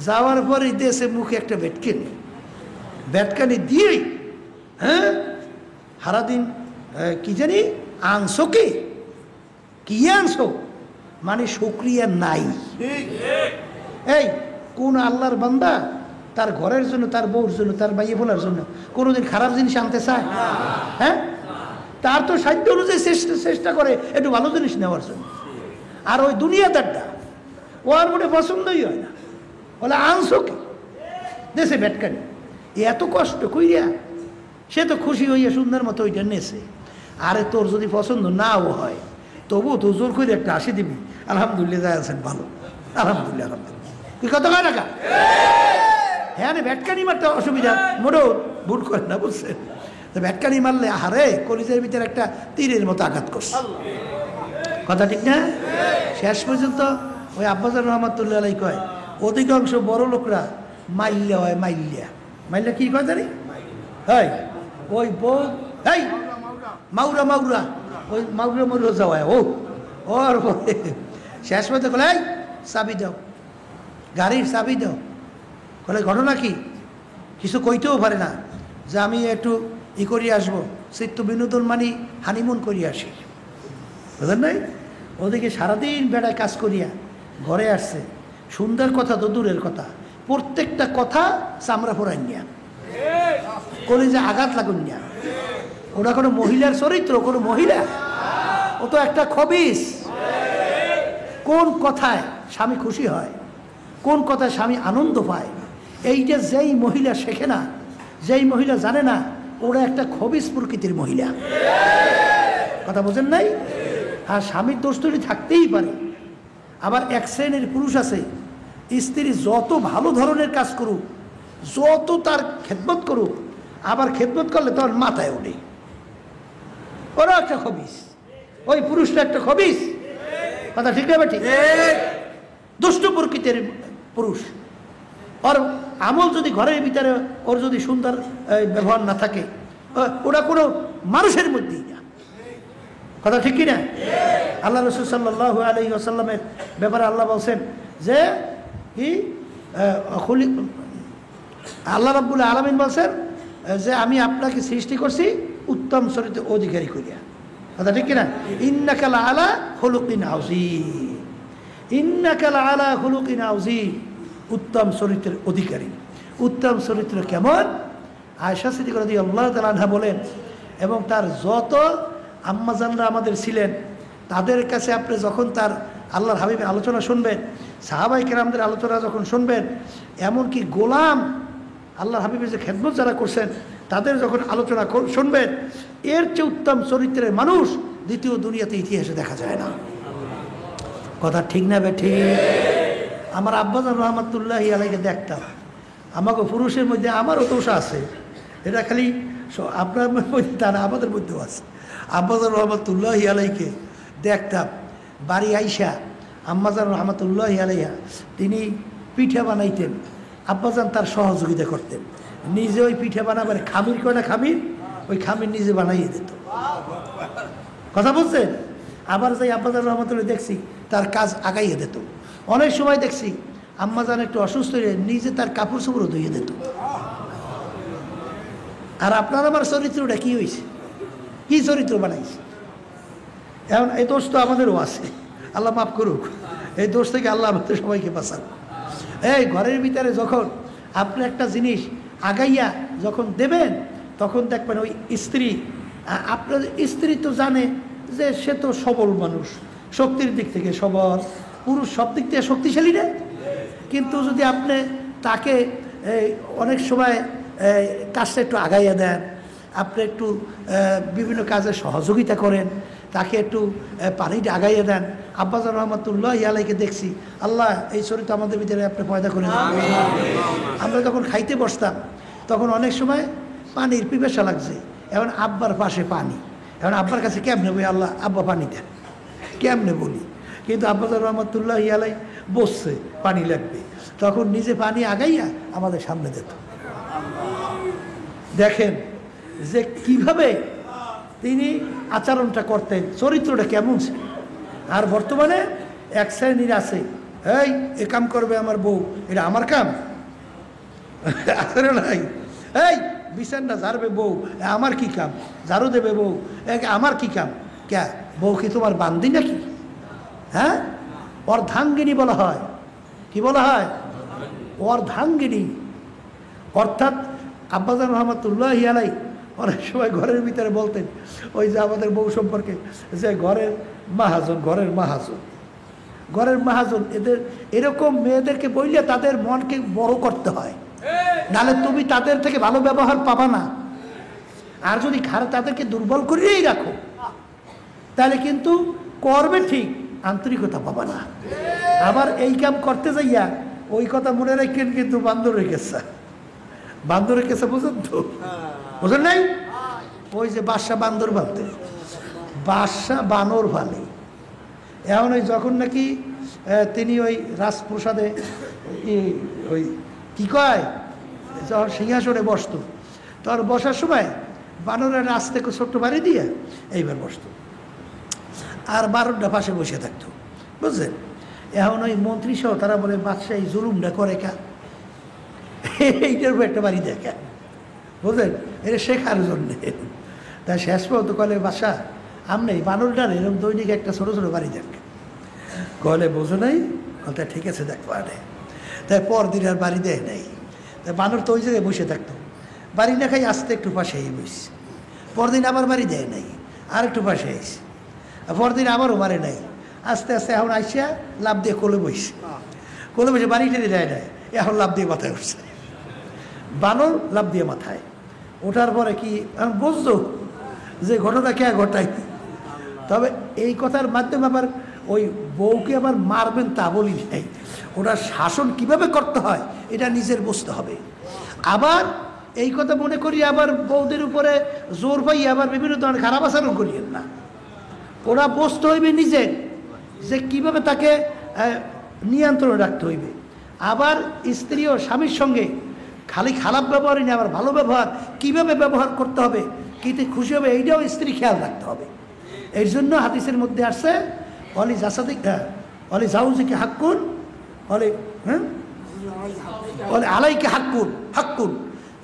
যাওয়ার পরে দেশে মুখে একটা বেটকানি, বেটকানি দিয়েই, হ্যাঁ সারাদিন কি জানি আনছো, কি আনছো, মানে শুকরিয়া নাই। এই কোন আল্লাহর বান্দা তার ঘরের জন্য, তার বউর জন্য, তার বাইয়ে বলার জন্য কোনোদিন খারাপ জিনিস আনতে চায়? হ্যাঁ, তার তো সাধ্য অনুযায়ী চেষ্টা করে একটু ভালো জিনিস নেওয়ার জন্য। আর ওই দুনিয়াদারটা ওর মনে পছন্দই হয় না, বলে আনছো কি দেশে বেটকানি, এত কষ্ট কইরা সে তো খুশি হইয়া সুন্দর মতো ওইটা নেছে। আরে তোর যদি পছন্দ নাও হয়, তবু তো জোর করে একটা হাসি দিবি, আলহামদুলিল্লাহ যাই আছেন ভালো, আলহামদুলিল্লাহ আলহামদুলিল্লাহ, তুই কত কয় টাকা? হ্যাঁ, ভ্যাটকানি মারতে অসুবিধা মোটেও ভুল করে না, বুঝছেন? তো ভ্যাটকানি মারলে আহারে কলিজের ভিতরে একটা তীরের মতো আঘাত করছে, কথা ঠিক না? শেষ পর্যন্ত ওই আব্বাজান রহমতুল্লাহ আলাই কয়, অধিকাংশ বড় লোকরা মাইল্যা হয়, মাইল্যা কি কয় জানি, হয় ওই বউ, এই মাউরা ওই মাউরা যাওয়ায় ওর পরে শেষ পর্যন্ত বলে, এই চাবি দাও, গাড়ির চাবি দাও। বলে ঘটনা কি? কিছু কইতেও পারে না যে আমি একটু করিয়ে আসবো, চিত্ত বিনোদন মানে হানিমুন করিয়ে আসি, বুঝলেন নাই? ওদিকে সারাদিন বেড়ায় কাজ করিয়া ঘরে আসছে, সুন্দর কথা তো দূরের কথা, প্রত্যেকটা কথা চামড়া ফোরাই নিয়া, করে যে আঘাত লাগুন নিয়া। ওরা কোনো মহিলার চরিত্র, কোনো মহিলা? ও তো একটা খবিস। কোন কথায় স্বামী খুশি হয়, কোন কথায় স্বামী আনন্দ পায়, এইটা যেই মহিলা শেখে না, যেই মহিলা জানে না, ওরা একটা খবিস প্রকৃতির মহিলা। কথা বোঝেন নাই? আর স্বামীর দোষ তো থাকতেই পারে। আবার এক শ্রেণীর পুরুষ আছে, স্ত্রী যত ভালো ধরনের কাজ করুক, যত তার খেদমত করুক, আবার খেদমত করলে তোর মাথায় ওঠে, ওরা একটা খবিস, ওই পুরুষটা একটা খবিস। কথা ঠিক না ঠিক? দুষ্ট প্রকৃতির পুরুষ। ওর আমল যদি ঘরের ভিতরে ওর যদি সুন্দর ব্যবহার না থাকে, ওরা কোনো মানুষের মধ্যেই না। কথা ঠিক কিনা? আল্লাহ রাসূল সাল্লাল্লাহু আলাইহি ওয়াসাল্লামের ব্যাপারে আল্লাহ বলছেন যে আল্লাহ রাব্বুল আলামিন বলছেন যে আমি আপনাকে সৃষ্টি করছি উত্তম চরিত্রের অধিকারী করিয়া। কথা ঠিক কিনা? ইন্নাকা লাআলা খুলুকিন আযীম, ইন্নাকা লাআলা খুলুকিন আযীম, উত্তম চরিত্রের অধিকারী। উত্তম চরিত্র কেমন? আয়েশা সিদ্দিকা রাদিয়াল্লাহু তাআলা আনহা বলেন, এবং তার যত আম্মাজানরা আমাদের ছিলেন, তাদের কাছে আপনি যখন তার আল্লাহর হাবিবের আলোচনা শুনবেন, সাহাবায়ে কেরামদের আলোচনা যখন শুনবেন, এমনকি গোলাম আল্লাহর হাবিবের যে খেদমত যারা করছেন তাদের যখন আলোচনা শুনবেন, এর চেয়ে উত্তম চরিত্রের মানুষ দ্বিতীয় দুনিয়াতে ইতিহাসে দেখা যায় না। কথা ঠিক না বেঠি? আমার আব্বাজান রহমাতুল্লাহি আলাইহি দেখতাম, আমাকে পুরুষের মধ্যে আমারও দোষ আছে, এটা খালি আপনার মধ্যে তা না, আমাদের মধ্যেও আছে। আব্বাজান রহমাতুল্লাহি আলাইকে দেখতাম বাড়ি আইসা, আম্মাজান রহমাতুল্লাহি আলাইহা তিনি পিঠা বানাইতেন, আব্বাজান তার সহযোগিতা করতেন, নিজে ওই পিঠা বানাবার খামির কয়না খামির, ওই খামির নিজে বানাইয়ে দিত। কথা বলছেন? আবার যাই আব্বাজান রহমাতুল্লাহ দেখছি তার কাজ আগাইয়ে দিত। অনেক সময় দেখছি আম্মাজান একটু অসুস্থ হয়ে নিজে তার কাপড় চোপড়ও ধুইয়ে দিত। আর আপনার আমার চরিত্রটা কি হয়েছে, কি চরিত্র বানাইছে? এখন এই দোষ তো আমাদেরও আছে, আল্লাহ মাফ করুক, এই দোষ থেকে আল্লাহ আমাদের সবাইকে বাঁচান। এই ঘরের ভিতরে যখন আপনি একটা জিনিস আগাইয়া যখন দেবেন, তখন দেখবেন ওই স্ত্রী, আপনার স্ত্রী তো জানে যে সে তো সবল মানুষ, শক্তির দিক থেকে সবল, পুরুষ সব দিক থেকে শক্তিশালী না, কিন্তু যদি আপনি তাকে অনেক সময় কাজটা একটু আগাইয়া দেন, আপনি একটু বিভিন্ন কাজে সহযোগিতা করেন, তাকে একটু পানিটা আগাইয়া দেন। আব্বাজান রহমাতুল্লাহি আলাইকে দেখছি, আল্লাহ এই চরিত্র আমাদের ভিতরে আপনি পয়দা করে দেন। আমরা যখন খাইতে বসতাম তখন অনেক সময় পানির পিপাসা লাগছে, এখন আব্বার পাশে পানি, এখন আব্বার কাছে কেমনে বই, আল্লাহ আব্বা পানি দেন, কেমনে বলি, কিন্তু আব্বাজান রহমাতুল্লাহি আলাই বসছে পানি লাগবে, তখন নিজে পানি আগাইয়া আমাদের সামনে দিত। দেখেন যে কিভাবে তিনি আচরণটা করতেন, চরিত্রটা কেমন ছিল। আর বর্তমানে এক শ্রেণীর আছে, এই এ কাম করবে আমার বউ, এটা আমার কাম আসলে নাই, এই বিছানা ঝাড়বে বউ, আমার কি কাম, ঝাড়ু দেবে বউ, আমার কি কাম, ক্যা বউ কি তোমার বান্দি নাকি? হ্যাঁ, অর্ধাঙ্গিনী বলা হয়। কি বলা হয়? অর্ধাঙ্গিনী। অর্থাৎ আব্বাজান রহমাতুল্লাহি আলাই অনেক সময় ঘরের ভিতরে বলতেন, ওই যে আমাদের বউ সম্পর্কে, যে ঘরের মাহাজন, ঘরের মাহাজন, ঘরের মাহাজন, এদের এরকম মেয়েদেরকে বললে তাদের মনকে বড় করতে হয়, নাহলে তুমি তাদের থেকে ভালো ব্যবহার পাবা না। আর যদি তাদেরকে দুর্বল করিয়েই রাখো, তাহলে কিন্তু করবে ঠিক, আন্তরিকতা পাবা না। আবার এই কাম করতে যাইয়া ওই কথা মনে রাখেন, কিন্তু বান্দরের কেসা, বান্দরের কেসা বুঝেন তো? বুঝেন নাই? ওই যে বাদশা বান্দর ভাবতে, বাদশা বানর ভালে। এখন ওই যখন নাকি তিনি ওই রাজপ্রসাদে ওই কি কয়, যখন সিংহাসনে বসত, তখন বসার সময় বানরের রাজ থেকে ছোট্ট বাড়ি দিয়ে এইবার বসত, আর বারোটা পাশে বসে থাকতো, বুঝলেন? এখন ওই মন্ত্রী সহ তারা বলে বাদশাহ এই জুলুমটা করে কা, এইটার উপর একটা বাড়ি দেখা, বুঝলেন, এটা শেখার জন্যে। তাই শেষ পর্যন্ত কলে বাদশাহ আমনে বানরটার এরকম দৈনিক একটা ছোটো ছোটো বাড়ি দেখ। কলে বোঝো নাই, তা ঠিক আছে দেখবো আরে। তাই পরদিন আর বাড়ি দেয় নাই। তাই বানর তো ওই জায়গায় বসে থাকতো, বাড়ি না খাই আসতে একটু পাশে বসে। পরদিন আবার বাড়ি দেয় নাই, আর একটু পাশে আইসি। পরদিন আবারও বাড়ি নাই, আস্তে আস্তে এখন আইসা লাভ দিয়ে কোলে বসে, কোলে বসে বাড়ি টেনে দেয় নাই, এখন লাভ দিয়ে মাথায় উঠছে। বানর লাভ দিয়ে মাথায় ওঠার পরে কি বুঝতো যে ঘটনা কে ঘটাই। তবে এই কথার মাধ্যমে আবার ওই বউকে আবার মারবেন তা বলি নাই, ওটার শাসন কিভাবে করতে হয় এটা নিজের বুঝতে হবে। আবার এই কথা মনে করি আবার বউদের উপরে জোর পাই আবার বিভিন্ন ধরনের খারাপ আচরণ করিয়েন না। ওরা বুঝতে হইবে নিজে যে কিভাবে তাকে নিয়ন্ত্রণে রাখতে হইবে। আবার স্ত্রী ও স্বামীর সঙ্গে খালি খারাপ ব্যবহারই না, আবার ভালো ব্যবহার কিভাবে ব্যবহার করতে হবে, কিতে খুশি হবে এইটাও স্ত্রী খেয়াল রাখতে হবে। এই জন্য হাদিসের মধ্যে আসছে অলি জাসাদিক অলি জাউজিকে হাক্কুন অলি অলি আলাইকে হাক্কুন হাক্কুন,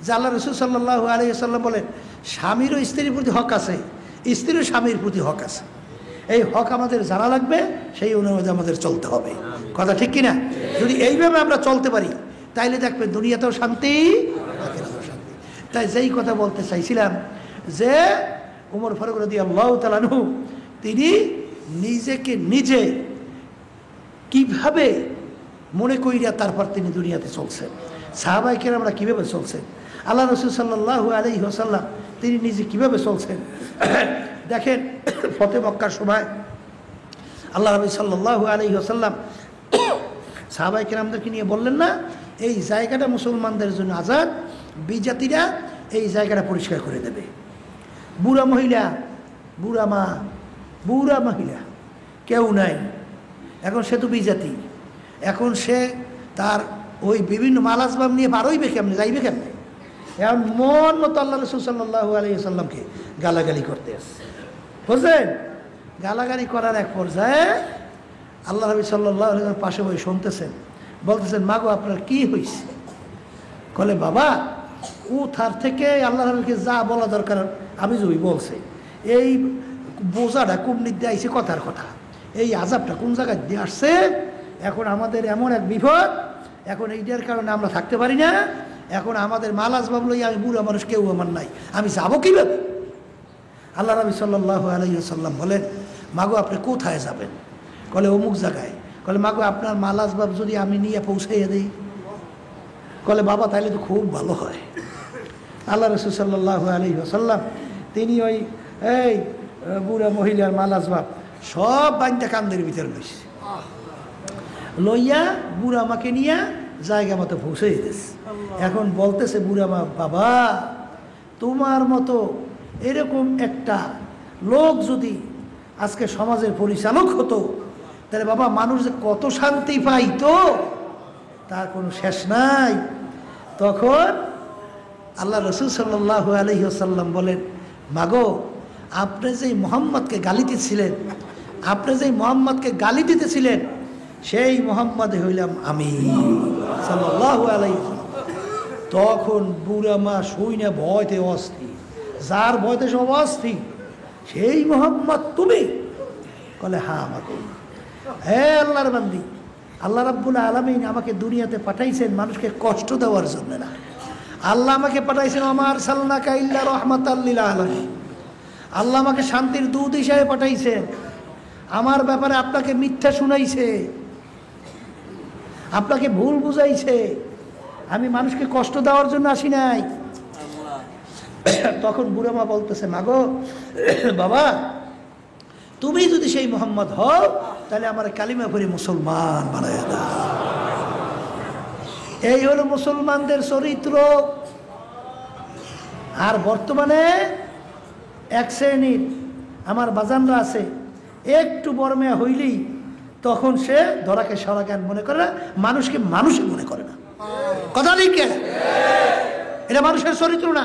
যে আল্লাহ রসুল সাল্লাল্লাহু আলাইহি ওয়াসাল্লাম বলেন স্বামীরও স্ত্রীর প্রতি হক আছে, স্ত্রীরও স্বামীর প্রতি হক আছে। এই হক আমাদের জানা লাগবে, সেই অনুযায়ী আমাদের চলতে হবে। কথা ঠিক কিনা? যদি এইভাবে আমরা চলতে পারি তাইলে দেখবেন দুনিয়াতেও শান্তি, আখিরাতেও শান্তি। তাই যেই কথা বলতে চাইছিলাম যে উমর ফারুক রাদিয়াল্লাহু তাআলা আনহু তিনি নিজেকে নিজে কিভাবে মনে কইরা তারপর তিনি দুনিয়াতে চলছেন, সাহাবায়ে কেরামরা কিভাবে চলছেন, আল্লাহ রাসূল সাল্লাল্লাহু আলাইহি ওয়াসাল্লাম তিনি নিজে কিভাবে চলছেন। দেখেন ফতে মক্কার সময় আল্লাহ নবী সাল্লাল্লাহু আলাইহি ওয়াসাল্লাম সাহাবায়ে কেরামদেরকে নিয়ে বললেন না, এই জায়গাটা মুসলমানদের জন্য আজাদ, বিজাতিরা এই জায়গাটা পরিষ্কার করে দেবে। বুড়া মহিলা, বুড়া মা, বুড়া মহিলা কেউ নাই, এখন সে তো বিজাতি, এখন সে তার ওই বিভিন্ন মাল আসবাব নিয়ে পারইবে কেমনে, যাইবে কেমনে। এখন মন মতো আল্লাহ রাসূল সাল্লাল্লাহু আলাইহি ওয়াসাল্লামকে গালাগালি করতে আসছে, বুঝলেন। গালাগালি করার এক পর্যায়ে আল্লাহ নবী সাল্লাল্লাহু আলাইহি ওয়াসাল্লাম পাশে বসে শুনতেছেন, বলতেছেন মাগো আপনার কি হয়েছে? বলে বাবা ও তার থেকে আল্লাহ নবীকে যা বলা দরকার আমি জুই বলছে, এই বোঝাটা কোন দিক দিয়ে আইছে কথার কথা, এই আযাবটা কোন জায়গায় দিয়ে আসছে, এখন আমাদের এমন এক বিপদ, এখন এইটার কারণে আমরা থাকতে পারি না, এখন আমাদের মাল আসবাব লই আমি বুড়া মানুষ কেউ আমার নাই, আমি যাবো কীভাবে? আল্লাহ নবী সাল্লাল্লাহু আলাইহি ওয়াসাল্লাম বলেন মাগো আপনি কোথায় যাবেন? বলে অমুক জায়গায়। বলে মাগো আপনার মাল আসবাব যদি আমি নিয়ে পৌঁছাইয়া দিই? বলে বাবা তাইলে তো খুব ভালো হয়। আল্লাহ রাসূল সাল্লাল্লাহু আলাইহি ওয়াসাল্লাম তিনি ওই এই বুড়া মহিলার মাল আসবাব সব বাইন্দা কান্দের ভিতরে লইছে, লইয়া বুড়া মাকে নিয়ে জায়গা মতো পৌঁছে দিয়েছে। এখন বলতেছে বুড়া মা, বাবা তোমার মতো এরকম একটা লোক যদি আজকে সমাজের পরিচালক হতো তাহলে বাবা মানুষ যে কত শান্তি পাইতো তার কোনো শেষ নাই। তখন আল্লাহ রাসূল সাল্লাল্লাহু আলাইহি ওয়াসাল্লাম বলেন মাগো আপনি যে মুহাম্মদকে গালি দিতেছিলেন, আপনি যে মুহাম্মদকে গালি দিতেছিলেন সেই মুহাম্মদ হইলাম আমি সাল্লাল্লাহু আলাইহি ওয়াসাল্লাম। তখন বুড়া মা শুই না ভয়তে অস্থির, যার ভয়তে সব অস্থির সেই মুহাম্মদ তুমি? বলে হ্যাঁ আমাকে। হে আল্লাহর বান্দি, আল্লাহ রাব্বুল আলামিন আমাকে দুনিয়াতে পাঠাইছেন মানুষকে কষ্ট দেওয়ার জন্য না, আল্লাহ আমাকে পাঠাইছেন আমার সাল্লাকা ইল্লা রাহমাতাল লিল আলামিন, আল্লাহ আমাকে শান্তির দূত হিসাবে পাঠাইছেন। আমার ব্যাপারে আপনাকে মিথ্যা শুনাইছে, আপনাকে ভুল বুঝাইছে, আমি মানুষকে কষ্ট দেওয়ার জন্য আসি নাই। তখন বুড়া মা বলতেছে মাগো বাবা তুমি যদি সেই মুহাম্মদ হও তাহলে আমার কালিমা পড়ে মুসলমান বানায় দাও। এই হলো মুসলমানদের চরিত্র। আর বর্তমানে এক শ্রেণীর আমার বাজানরা আছে, একটু বর্মেয়া হইলেই তখন সে ধরাকে সরাজ্ঞান মনে করে না, মানুষকে মানুষই মনে করে না। কথা লিখে এটা মানুষের চরিত্র না।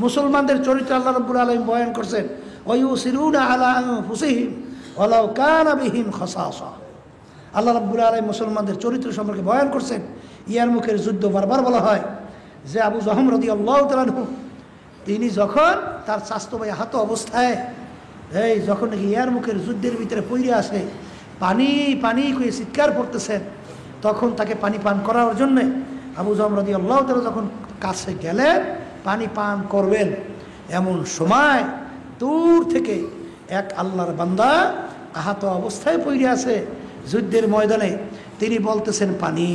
মুসলমানদের চরিত্র আল্লাহ রাব্বুল আলামিন বয়ান করছেন ওয়ায়ুসিরুনা আলা আনফুসিহিম ওয়ালাউ কানা বিহিম খাসাসা। আল্লাহ রাব্বুল আলামিন মুসলমানদের চরিত্র সম্পর্কে বয়ান করছেন। ইয়ারমুকের যুদ্ধ বারবার বলা হয় যে আবু জহম রাদিয়াল্লাহু তাআলা আনহু তিনি যখন তার স্বাস্থ্য ভাই আহত অবস্থায় যখন নাকি ইয়ারমুকের যুদ্ধের ভিতরে পইরে আসে, পানি পানি করে চিৎকার করতেছেন, তখন তাকে পানি পান করার জন্যে আবু জহম রাদিয়াল্লাহু তাআলা যখন কাছে গেলেন পানি পান করবেন, এমন সময় দূর থেকে এক আল্লাহর বান্দা আহত অবস্থায় পইরে আছে যুদ্ধের ময়দানে, তিনি বলতেছেন পানি।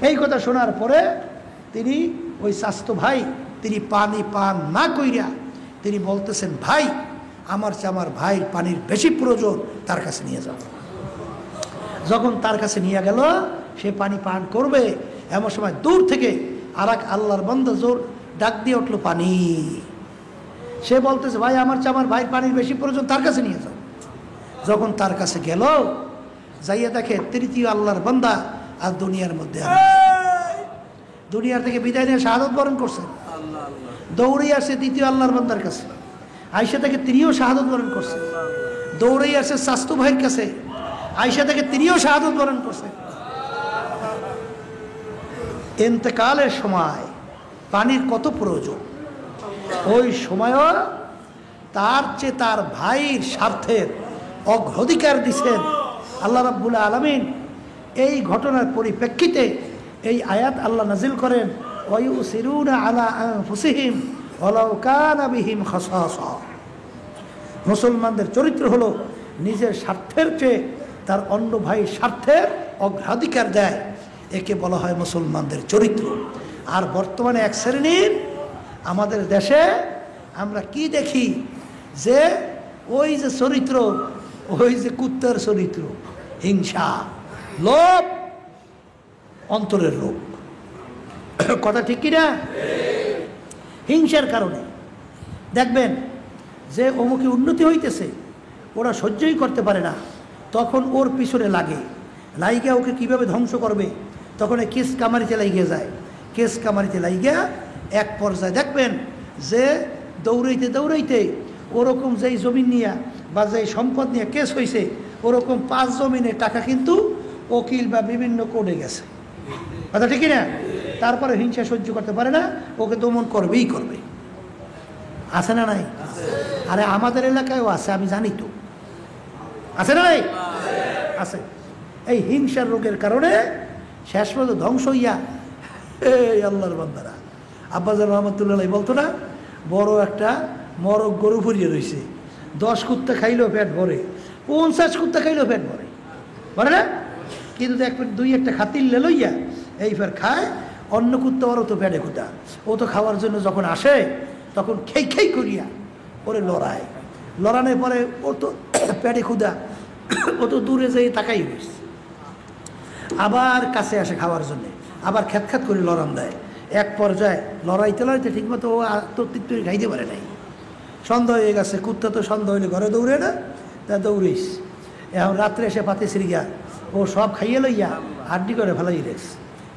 এই কথা শোনার পরে তিনি ওই স্বাস্থ্য ভাই তিনি পানি পান না কইরা তিনি বলতেছেন, ভাই আমার চেয়ে আমার ভাই পানির বেশি প্রয়োজন, তার কাছে নিয়ে যাও। যখন তার কাছে নিয়ে গেল সে পানি পান করবে, এমন সময় দূর থেকে আর এক আল্লাহর বান্দা জোর ডাক দিয়ে উঠলো পানি। সে বলতেছে, ভাই আমার চেয়ে আমার ভাই পানির বেশি প্রয়োজন, তার কাছে নিয়ে যাও। যখন তার কাছে গেল, যাইয়া দেখে তৃতীয় আল্লাহর বান্দা আর দুনিয়ার মধ্যে দুনিয়ার থেকে বিদায় নিয়ে শাহাদত বরণ করছেন। দৌড়েই আসে দ্বিতীয় আল্লাহর বান্দার কাছে, আয়সা থেকে তিনিও শাহাদত বরণ করছেন। দৌড়েই আসে স্বাস্থ্য ভাইয়ের কাছে, আয়সা থেকে তিনিও শাহাদত বরণ করছেন। ইন্তেকালের সময় পানির কত প্রয়োজন, ওই সময়ও তার চেয়ে তার ভাইয়ের স্বার্থের অগ্রাধিকার দিচ্ছেন আল্লাহ রাব্বুল আলামিন। এই ঘটনার পরিপ্রেক্ষিতে এই আয়াত আল্লাহ নাজিল করেন, ওয়ায়ুসিরুনা আলা আনফুসিহিম ওয়ালাউ কানা বিহিম খাসাসা। মুসলমানদের চরিত্র হলো নিজের স্বার্থের চেয়ে তার অন্য ভাইয়ের স্বার্থের অগ্রাধিকার দেয়, একে বলা হয় মুসলমানদের চরিত্র। আর বর্তমানে এক শ্রেণীর আমাদের দেশে আমরা কি দেখি যে ওই যে চরিত্র, ওই যে কুত্তার চরিত্র, হিংসা, লোভ, অন্তরের রোগ। কথা ঠিক কিনা? হিংসার কারণে দেখবেন যে অমুকে উন্নতি হইতেছে, ওরা সহ্যই করতে পারে না, তখন ওর পিছনে লাগে, লাইগা ওকে কিভাবে ধ্বংস করবে, তখন কেস কামারিতে লাগিয়ে যায়। কেস কামারিতে লাগিয়া এক পর্যায়ে দেখবেন যে দৌড়াইতে দৌড়াইতে ওরকম যেই জমিন নিয়ে বা যেই সম্পদ নিয়ে কেস হয়েছে, ওরকম 5 জমিনের টাকা কিন্তু উকিল বা বিভিন্ন কোর্টে গেছে। কথা ঠিক না? তারপরে হিংসা সহ্য করতে পারে না, ওকে দমন করবেই করবে। আছে না নাই? আরে আমাদের এলাকায়ও আছে, আমি জানি তো, আছে না নাই? আছে। এই হিংসার রোগের কারণে শেষ পর্যন্ত ধ্বংস হইয়া এই আল্লাহর বান্দারা, আব্বাজান রহমতুল্লাহ বলতো না, বড় একটা মরক গরু ভরিয়ে রয়েছে, 10 কুত্তা খাইলেও পেট ভরে, 50 কুত্তা খাইলেও পেট ভরে, বলে না? কিন্তু দেখবেন 2-1টা খাতির লইয়া এই ফের খায়, অন্য কুত্তা ওরও তো পেটে কুত্তা, ও তো খাওয়ার জন্য যখন আসে তখন খেই খেই করিয়া ওরে লড়ায়, লড়ানোর পরে ও তো পেটে ক্ষুদা, ও তো দূরে যেয়ে তাকাই হয়েছে, আবার কাছে আসে খাওয়ার জন্যে, আবার খ্যাত খ্যাত করে লড়ান দেয়। এক পর্যায়ে লড়াইতে লড়াইতে ঠিকমতো ও তো তৃপ্তি খাইতে পারে নাই, সন্দেহ হয়ে গেছে, কুত্তা তো সন্দেহ হইলে ঘরে দৌড়ে না, তা দৌড়িস। এখন রাত্রে এসে পাতে সিরিয়া ও সব খাইয়ে লইয়া হাড্ডি করে ফেলাই রেস।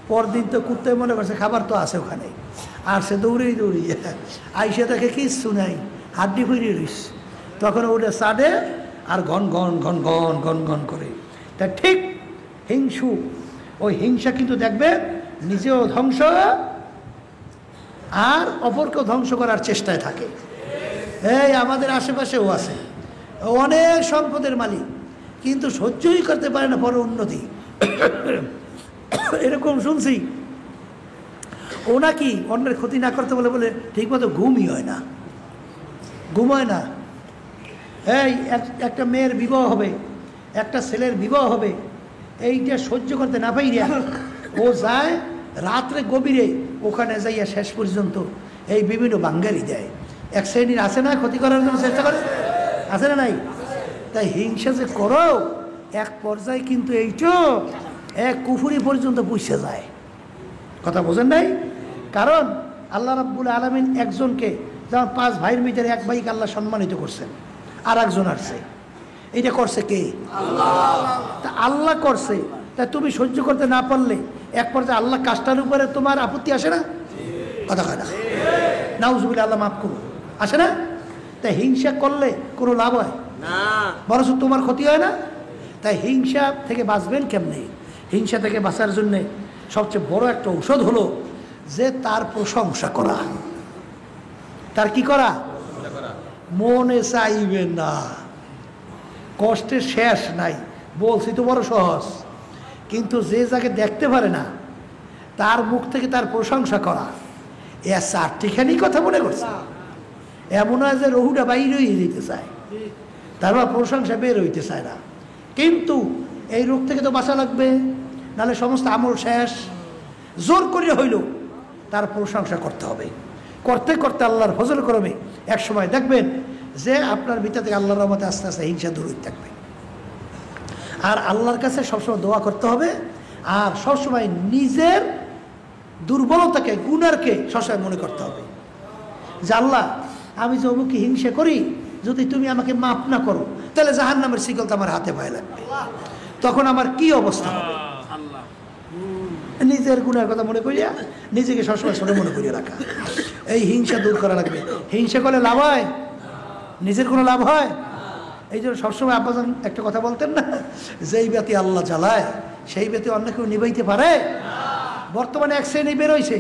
পরদিন তো কুত্তায় মনে করছে খাবার তো আছে ওখানে, আর সে দৌড়েই দৌড়িয়ে আইসে দেখে কিচ্ছু নাই, হাড্ডি ফিরিয়ে রইস। তখন ওটা চাটে আর ঘন ঘন ঘন ঘন ঘন ঘন করে। তা ঠিক হিংসু, ওই হিংসা কিন্তু দেখবে নিজেও ধ্বংস আর অপরকেও ধ্বংস করার চেষ্টায় থাকে। এই আমাদের আশেপাশেও আছে, অনেক সম্পদের মালিক, কিন্তু সহ্যই করতে পারে না পরে উন্নতি। এরকম শুনছি, ও নাকি অন্যের ক্ষতি না করতে বলে বলে ঠিকমতো ঘুমই হয় না, ঘুম হয় না। এই একটা মেয়ের বিবাহ হবে, একটা ছেলের বিবাহ হবে, এইটা সহ্য করতে না পাইরা ও যায় রাত্রে গভীরে ওখানে যাইয়া শেষ পর্যন্ত এই বিভিন্ন বাঙ্গালি দেয়। এক শ্রেণীর আছে না ক্ষতি করার জন্য চেষ্টা করে, আছে না নাই? তাই হিংসা যে করো, এক পর্যায়ে কিন্তু এইটা এক কুফুরি পর্যন্ত পুষে যায়। কথা বোঝেন নাই? কারণ আল্লাহ রাব্বুল আলামিন একজনকে, যেমন 5 ভাইয়ের ভিতরে এক ভাইকে আল্লাহ সম্মানিত করছেন, আর একজন আসছে, এটা করছে কে? তা আল্লাহ করছে। তা তুমি সহ্য করতে না পারলে এক পর্যায়ে আল্লাহ কাজটার উপরে তোমার আপত্তি আসে না? কথা কথা নাউজুবিল্লাহ, আল্লাহ মাফ করুন, আসে না? তাই হিংসা করলে কোনো লাভ হয় না, বরং তোমার ক্ষতি হয় না। তা তাই হিংসা থেকে বাঁচবেন কেমনে? হিংসা থেকে বাঁচার জন্যে সবচেয়ে বড় একটা ঔষধ হলো যে তার প্রশংসা করা। তার কি করা? মনে চাইবে না, কষ্টের শেষ নাই। বলছি তো বড় সহজ, কিন্তু যে যাকে দেখতে পারে না তার মুখ থেকে তার প্রশংসা করা, এ চারটিখানি কথা মনে করছে। এমন হয় যে রহুটা বাইরে হয়ে যেতে চায়, তারপর প্রশংসা বের হইতে চায় না। কিন্তু এই রোগ থেকে তো বাঁচা লাগবে, নাহলে সমস্ত আমল শেষ। জোর করে হইল তার প্রশংসা করতে হবে। করতে করতে আল্লাহর ফজল করবে, এক সময় দেখবেন যে আপনার ভিতর থেকে আল্লাহর রহমতে আস্তে আস্তে হিংসা দূর হইতে থাকবে। আর আল্লাহর কাছে সবসময় দোয়া করতে হবে, আর সবসময় নিজের দুর্বলতাকে, গুনারকে সবসময় মনে করতে হবে যে আল্লাহ, আমি যে অমুককে হিংসা করি, যদি তুমি আমাকে মাফ না করো তাহলে জাহান্নামের শিকল তো আমার হাতে পায়ে লাগবে, তখন আমার কি অবস্থা হবে। নিজের গুনার কথা মনে করিয়া নিজেকে সবসময় ছোট মনে করিয়া রাখা, এই হিংসা দূর করা লাগবে। হিংসা করলে লাভ হয়? নিজের কোনো লাভ হয়? এই জন্য সবসময় আব্বাজান একটা কথা বলতেন না, যেই ব্যক্তি আল্লাহ জ্বালায় সেই ব্যক্তি অন্য কেউ নিবাইতে পারে? বর্তমানে এক শ্রেণী বেরোইছে,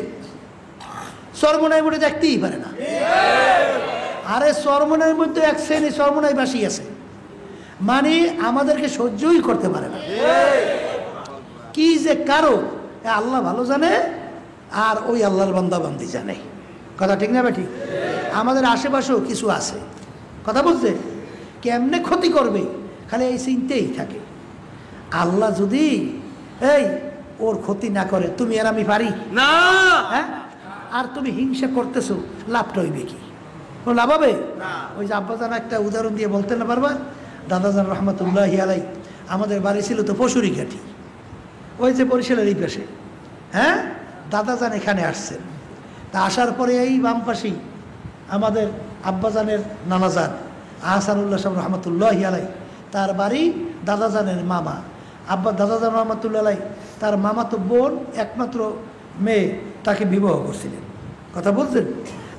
চরমনাই বলে দেখতেই পারে না। আরে চরমনাইয়ের মধ্যে এক শ্রেণী চরমনাই বাসী আছে, মানে আমাদেরকে সহ্যই করতে পারে না। কি যে কারো আল্লাহ ভালো জানে, আর ওই আল্লাহর বান্দা বান্দি জানে। কথা ঠিক না বেটি? আমাদের আশেপাশেও কিছু আছে, কথা বলছে, কেমনে ক্ষতি করবে খালি এই চিন্তেই থাকে। আল্লাহ যদি এই ওর ক্ষতি না করে, তুমি আর আমি পারি না, হ্যাঁ? আর তুমি হিংসা করতেছো, লাভটা হইবে কি? কোনো লাভ হবে? ওই যে আব্বাজান একটা উদাহরণ দিয়ে বলতে না পারবা, দাদাজান রহমতুল্লাহ আলাই, আমাদের বাড়ি ছিল তো পশুরি ঘাটি, ওই যে বরিশালের এই পাশে, হ্যাঁ? দাদাজান এখানে আসছেন, তা আসার পরে এই বামপাশি আমাদের আব্বাজানের নানাজান আহসানুল্লাহ সাহেব রহমতুল্লাহ আলাই, তার বাড়ি দাদাজানের মামা। দাদাজান রহমতুল্লাহ আলাই তার মামা তো বোন একমাত্র মেয়ে, তাকে বিবাহ করছিলেন, কথা বলছেন।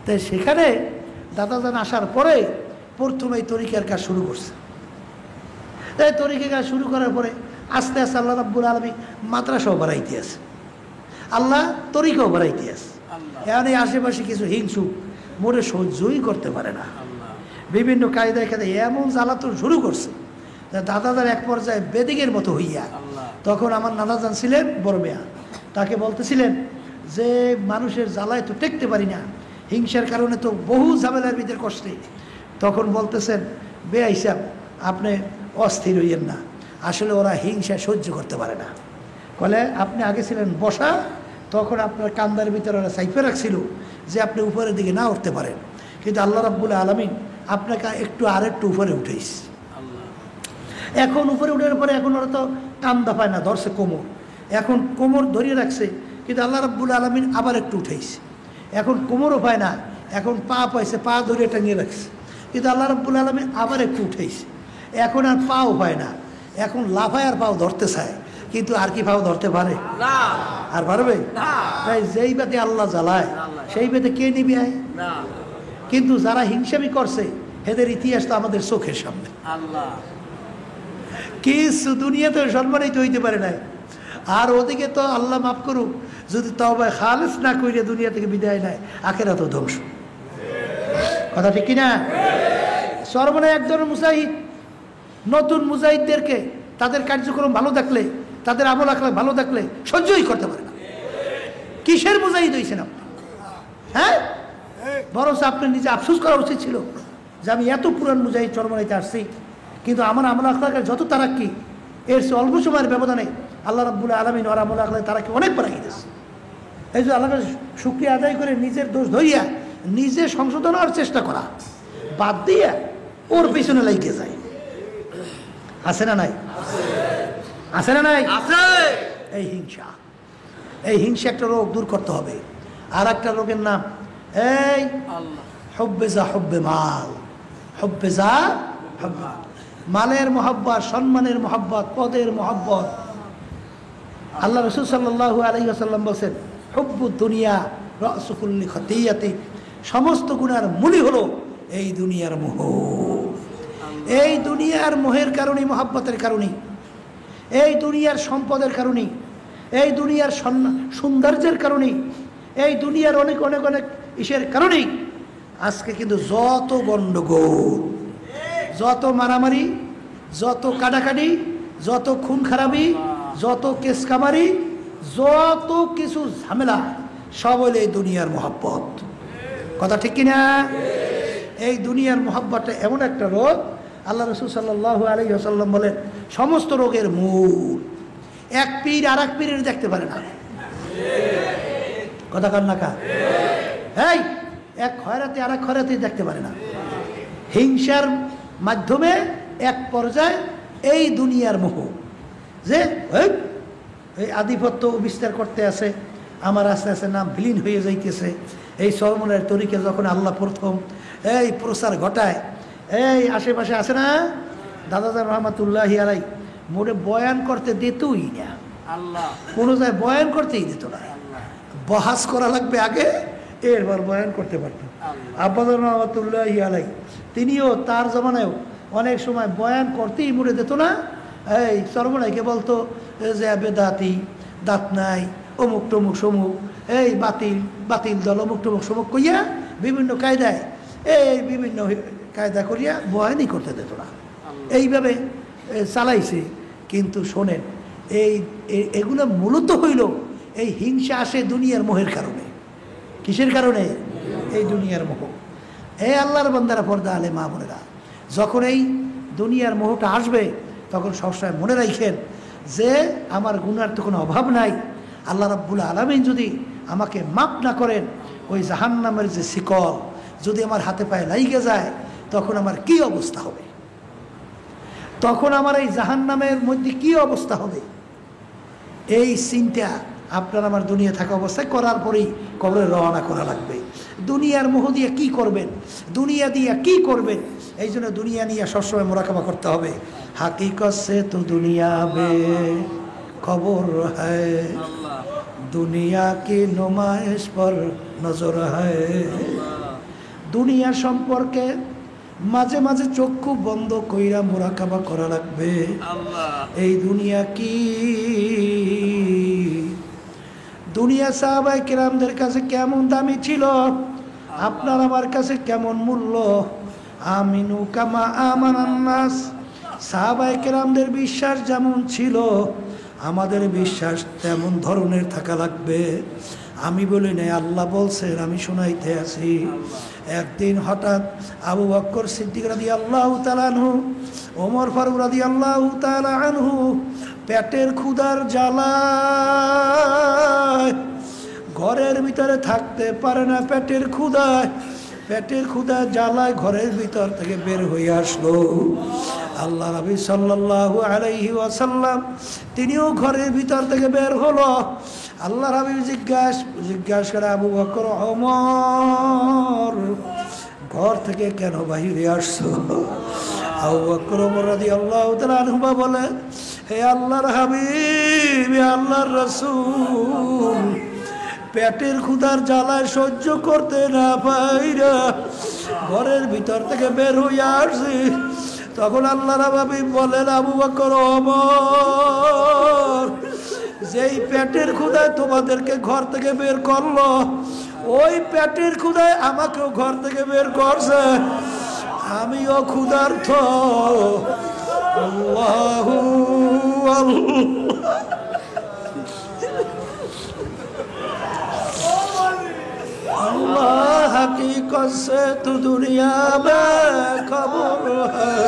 তাই সেখানে দাদাজান আসার পরে প্রথমে এই তরিকার কাজ শুরু করছে। তাই তরিকার কাজ শুরু করার পরে আস্তে আস্তে আল্লাহ রাব্বুল আলামিন মাদ্রাসাও বাড়াইতে আছে, আল্লাহ তরিকাও বাড়াইতে আছে। এখন এই আশেপাশে কিছু হিংসু মোরে সহ্যই করতে পারে না, বিভিন্ন কায়দায় কায়দায় এমন জ্বালাতন শুরু করছে, দাদাজান এক পর্যায়ে বেদিকের মতো হইয়া, তখন আমার নানাজান ছিলেন বড় মেয়া, তাকে বলতেছিলেন যে মানুষের জ্বালায় তো টেকতে পারি না, হিংসার কারণে তো বহু ঝামেলার ভিতরে কষ্টে। তখন বলতেছেন, বেয়া হিসাব, আপনি অস্থির হইয়েন না, আসলে ওরা হিংসা সহ্য করতে পারে না। বলে আপনি আগে ছিলেন বসা, তখন আপনার কান্দার ভিতরে ওরা সাইফে রাখছিল যে আপনি উপরের দিকে না উঠতে পারেন, কিন্তু আল্লাহ রাব্বুল আলামিন আপনাকে আরেকটু উপরে উঠেছে। এখন উপরে উঠার পরে এখন ওরা তো কান্দা পায় না, ধরছে কোমর, এখন কোমর ধরিয়ে রাখছে, কিন্তু আল্লাহ রাব্বুল আলামিন আবার একটু উঠেছে। এখন কোমরও পায় না, এখন পা পাইছে, পা ধরিয়ে টাঙিয়ে রাখছে, কিন্তু আল্লাহ রাব্বুল আলামিন আবার একটু উঠেছে। এখন আর পাও পায় না, এখন লাফায় আর পাও ধরতে চায়, কিন্তু আর কি পাও ধরতে পারে? আর পারবে? তাই যেই বেতে আল্লাহ জ্বালায় সেই বেতে কে নিবি আয়? কিন্তু যারা হিংসামি করছে এদের ইতিহাস তো আমাদের চোখের সামনে, কিছু দুনিয়াতে সম্মানিত হইতে পারে নাই। আর ওদিকে তো আল্লাহ মাফ করুক, যদি তওবা খালেস না কইরে দুনিয়া থেকে বিদায় নেয়, আখেরাত ধ্বংস। কথা ঠিক কিনা? সর্বনাশ এক ধরনের মুজাহিদ, নতুন মুজাহিদদেরকে তাদের কার্যক্রম ভালো থাকলে, তাদের আমল আখলাক ভালো থাকলে সহ্যই করতে পারে না। কিসের মুজাহিদ হয়েছেন আপনি? হ্যাঁ, বরং আপনার নিজে আফসোস করা উচিত ছিল যে আমি এত পুরান মুজাহিদ চরমনাইতে আসছি, কিন্তু আমার আমল আখলাকের যত তারাক্কি, এর সে অল্প সময়ের ব্যবধানে আল্লাহ রাব্বুল আলামিন ওর আমল আখলাক তারাকে অনেক বাড়াই দিয়েছে। এই যে আল্লাহকে শুকরিয়া আদায় করে নিজের দোষ ধরিয়া নিজে সংশোধন হওয়ার চেষ্টা করা বাদ দিয়া ওর পিছনে লাগিয়ে যায়। আছে না নাই? আছে না নাই? এই হিংসা, এই হিংসা একটা রোগ, দূর করতে হবে। আর একটা রোগের নাম এই হুব্বে মাল, হুব্বে মালের মহব্বত, সম্মানের মহব্বত, পদের মহব্বত। আল্লাহ রাসূল সাল্লাল্লাহু আলাইহি ওয়াসাল্লাম বলেন, হুব্বুদ দুনিয়া রাসু কুল্লি খতিয়াতি, সমস্ত গুনার মূলই হলো এই দুনিয়ার মোহ। এই দুনিয়ার মোহের কারণে, মহব্বতের কারণে এই দুনিয়ার সম্পদের কারণেই, এই দুনিয়ার সৌন্দর্যের কারণেই, এই দুনিয়ার অনেক অনেক অনেক ইসের কারণেই আজকে কিন্তু যত গণ্ডগোল, যত মারামারি, যত কাটাকাটি, যত খুন খারাপি, যত কেস কামারি, যত কিছু ঝামেলা, সব হইল এই দুনিয়ার মহব্বত। কথা ঠিক কিনা? এই দুনিয়ার মহব্বতটা এমন একটা রোগ, আল্লাহ রাসূল সাল্লাল্লাহু আলাইহি ওয়াসাল্লাম বলেন সমস্ত রোগের মূল। এক পীর আর এক পীরের দেখতে পারে না। কথা কার নাকা? এই এক খয়রাতি আর এক খয়রাতি দেখতে পারে না। হিংসার মাধ্যমে এক পর্যায়ে এই দুনিয়ার মোহ, যে এই আধিপত্য বিস্তার করতে আছে, আমার আস্তে আস্তে নাম বিলীন হয়ে যাইতেছে। এই সরমনের তরিকে যখন আল্লাহ প্রথম এই প্রচার ঘটায়, এই আশেপাশে আছে না দাদাজান রহমাতুল্লাহি আলাই, মোড়ে বয়ান করতে দিতই না, কোনো যায় বয়ান করতেই দিত না। বহাস করা লাগবে আগে, এরপর বয়ান করতে পারত। আব্বাজান রহমাতুল্লাহি আলাই তিনিও তার জমানায়ও অনেক সময় বয়ান করতেই মোড়ে দিত না। এই সরমনাইকে বলতো যে বেদাতি, দাঁত নাই, অমুক টমুক সমুক, এই বাতিল বাতিল দল, অমুক টমুক সমুক কইয়া বিভিন্ন কায়দায়, এই বিভিন্ন কায়দা করিয়া বয়ানই করতে দিত না। এইভাবে চালাইছে। কিন্তু শোনেন, এগুলো মূলত হইল এই হিংসা আসে দুনিয়ার মোহের কারণে। কিসের কারণে? এই দুনিয়ার মোহ। এই আল্লাহর বান্দারা, পর্দা আলে মা বোনেরা, যখন এই দুনিয়ার মোহটা আসবে তখন সবসময় মনে রাখেন যে আমার গুনার তো কোনো অভাব নাই। আল্লাহ রাব্বুল আলামিন যদি আমাকে মাপ না করেন, ওই জাহান্নামের যে শিকল যদি আমার হাতে পায়ে লাইগে যায়, তখন আমার কি অবস্থা হবে? তখন আমার এই জাহান্নামের মধ্যে কি অবস্থা হবে? এই চিন্তা আপনার আমার দুনিয়া থাকা অবস্থায় করার পরেই কবরে রওনা করা লাগবে। দুনিয়ার মোহ দিয়ে কি করবেন, দুনিয়া দিয়ে কি করবেন? এই জন্য দুনিয়া নিয়ে সবসময় মোরাকাবা করতে হবে। হাকিকত সে তো দুনিয়া বে খবর হ্যায়, দুনিয়া কি নুমাইশ পর নজর হ্যায়। দুনিয়া সম্পর্কে মাঝে মাঝে চক্ষু বন্ধ কইরা মোরাকাবা করা লাগবে। এই দুনিয়া কি, দুনিয়া সাহাবায়ে কেরামদের কাছে কেমন দামি ছিল, আপনার আমার কাছে কেমন মূল্য। আমিনু কামা আমানান নাস, সাহাবায়ে কেরামদের বিশ্বাস যেমন ছিল আমাদের বিশ্বাস তেমন ধরনের থাকা লাগবে। আমি বলি নাই, আল্লাহ বলছেন, আমি শোনাইতে আছি। একদিন হঠাৎ আবু বকর সিদ্দিক রাদিয়াল্লাহু তাআলা আনহু, ওমর ফারুক রাদিয়াল্লাহু তাআলা আনহু পেটের ক্ষুধার জ্বালায় ঘরের ভিতরে থাকতে পারে না। পেটের ক্ষুধা জ্বালায় ঘরের ভিতর থেকে বের হয়ে আসলো। আল্লাহ নবী সাল্লাল্লাহু আলাইহি ওয়াসাল্লাম তিনিও ঘরের ভিতর থেকে বের হলো। আল্লাহ নবী জিজ্ঞাসা করে, আবু বকর, ওমর, ঘর থেকে কেন বাহিরে আসছো? আবু বকর ওমর রাদিয়াল্লাহু তাআলা আনহু বলে, হে আল্লাহর হাবিব, হে আল্লাহর রাসূল, পেটের ক্ষুধার জ্বালায় সহ্য করতে না পাইরা ঘরের ভিতর থেকে বের হয়ে আসছি। তখন আল্লাহর হাবিব বলেন, আবু বকর, ওমর, যেই পেটের ক্ষুধায় তোমাদেরকে ঘর থেকে বের করলো, ওই পেটের ক্ষুধায় আমাকেও ঘর থেকে বের করছে। আমিও ক্ষুধার্ত। আল্লাহু আল্লাহ, हकीकत से तू दुनिया में खबर है,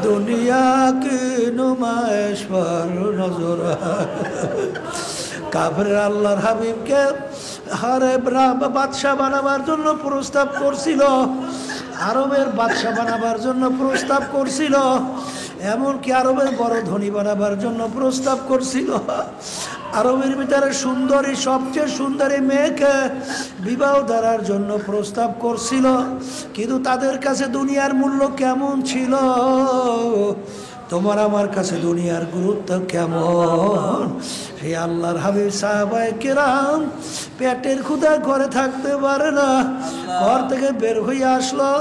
दुनिया की नुमाइश पर नजर है। কাফের আল্লাহর হাবিবকে হারে বাদশাহ বানাবার জন্য প্রস্তাব করছিল, আরবের বাদশাহ বানাবার জন্য প্রস্তাব করছিল, এমনকি আরবের বড় ধনী বানাবার জন্য প্রস্তাব করছিল। আরবের ভিতরে সুন্দরী, সবচেয়ে সুন্দরী মেয়েকে বিবাহ দেওয়ার জন্য প্রস্তাব করছিল। কিন্তু তাদের কাছে দুনিয়ার মূল্য কেমন ছিল, তোমার আমার কাছে দুনিয়ার গুরুত্ব কেমন? হে আল্লাহর হাবিব সাহাবায়ে কেরাম পেটের ক্ষুধায় ঘরে থাকতে পারে না, ঘর থেকে বের হয়ে আসলো।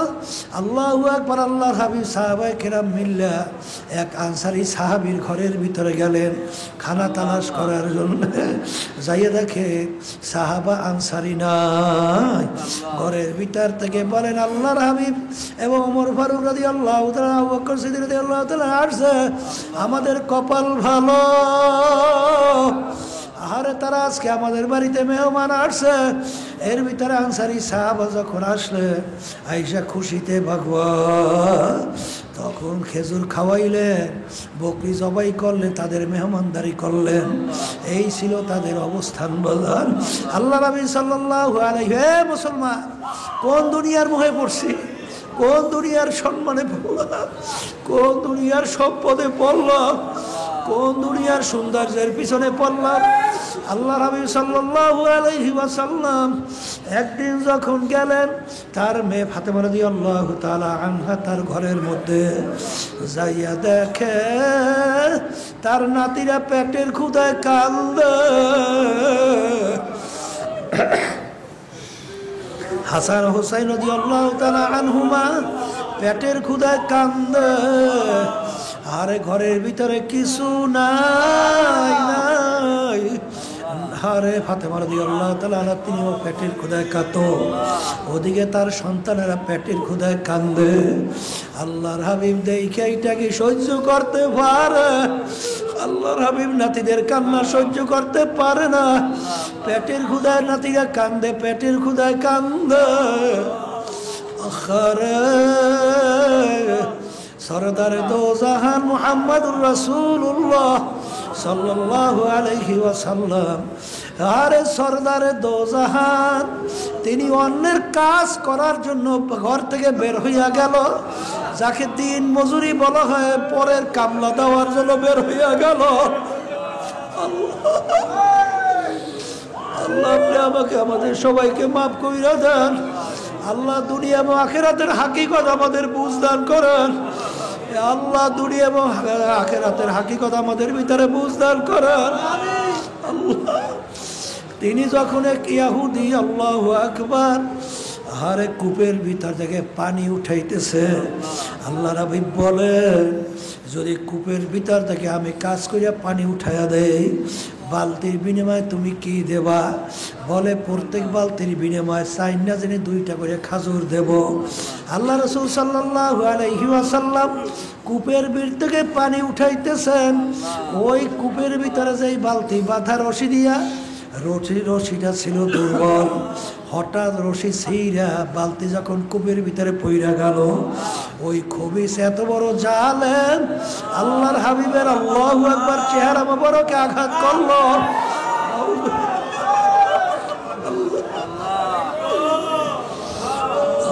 আল্লাহু আকবার। আল্লাহর হাবিব সাহাবায়ে কেরাম মিল্লা এক আনসারি সাহাবীর ঘরের ভিতরে গেলেন খানা তালাশ করার জন্য। যাইয়ে দেখে সাহাবা আনসারি নাই। ঘরের ভিতর থেকে বলেন আল্লাহর হাবিব এবং ওমর ফারুক রাদিয়াল্লাহু তাআলা, আবু বকর সিদ্দিক রাদিয়াল্লাহু তাআলা আসছে, আমাদের কপাল ভালো, আরে তারা আজকে আমাদের বাড়িতে মেহমান আসছে। এর ভিতরে আনসারি সাহাবা যখন আসলে আইসা খুশিতে ভগবান তখন খেজুর খাওয়াইলেন, বকরি জবাই করলেন, তাদের মেহমানদারি করলেন। এই ছিল তাদের অবস্থান। বলেন আল্লাহ নবী সাল্লাল্লাহু আলাইহি। হে মুসলমান, কোন দুনিয়ার মোহে পড়ছি, কোন দুনিয়ার সম্মানে পড়লাম, কোন দুনিয়ার সম্পদে পড়লাম, কোন দুনিয়ার সৌন্দর্যের পিছনে পড়লাম। আল্লাহ হাবিব সাল্লাল্লাহু আলাইহি ওয়াসাল্লাম একদিন যখন গেলেন, তার মেয়ে ফাতেমা রাদিয়াল্লাহু তাআলা আনহা তার ঘরের মধ্যে যাইয়া দেখে তার নাতিরা পেটের ক্ষুধায় কান্দে। হাসান হুসাইন রাদিয়াল্লাহু তাআলা আনহুমা পেটের ক্ষুধায় কান্দে, আরে ঘরের ভিতরে কিছু নাই। আরে ফাতেমা রাদিয়াল্লাহু তাআলা আনহা তিনিও পেটের ক্ষুধায় কাঁদতো, ওদিকে তার সন্তানেরা পেটের ক্ষুধায় কান্দে। আল্লাহর হাবিব দেখে এইটা কি সহ্য করতে পারে? আল্লাহর হাবিব নাতিদের কান্না সহ্য করতে পারে না। পেটের ক্ষুধায় নাতিরা কান্দে, পেটের ক্ষুধায় কান্দে। আখারে সরদারে দো জাহান মুহাম্মদুর রাসূলুল্লাহ সাল্লাল্লাহু আলাইহি ওয়াসাল্লাম, আরে সরদারে দো জাহান, তিনি অন্যের কাজ করার জন্য ঘর থেকে বের হইয়া গেল। যাকে দিন মজুরি বলা হয়, পরের কামলা দেওয়ার জন্য বের হইয়া গেল। আল্লাহ আপনি আমাকে আমাদের সবাইকে মাফ কইরা দেন। আল্লাহ দুনিয়া এবং আখিরাতের হাকিকত আমাদের বুঝদান করেন। আল্লাহ দুনিয়া এবং আখিরাতের হাকিকত আমাদের ভিতরে বুঝদান করেন। আল্লাহ তিনি যখন এক ইহুদি, আল্লাহু আকবার, আরে কূপের ভিতর থেকে পানি উঠাইতেছে, আল্লাহ রাব্বি বলেন যদি কূপের ভিতর থেকে আমি কাজ করিয়া পানি উঠাইয়া দেই, বালতির বিনিময়ে তুমি কি দেবা? বলে প্রত্যেক বালতির বিনিময়ে চাই না জেনে 2টা করে খাজুর দেব। আল্লাহ রাসূল সাল্লাল্লাহু আলাইহি ওয়াসাল্লাম কূপের ভিতর থেকে পানি উঠাইতেছেন। ওই কূপের ভিতরে যেই বালতি বাঁধা রশি দিয়া, রশিটা ছিল দুর্বল, হঠাৎ রশি ছিঁড়া বালতি যখন কূপের ভিতরে পইরা গেল, ওই খবিস এত বড় জালেম আল্লাহর হাবিবের আল্লাহু আকবার চেহারা মোবারকে আঘাত করলো।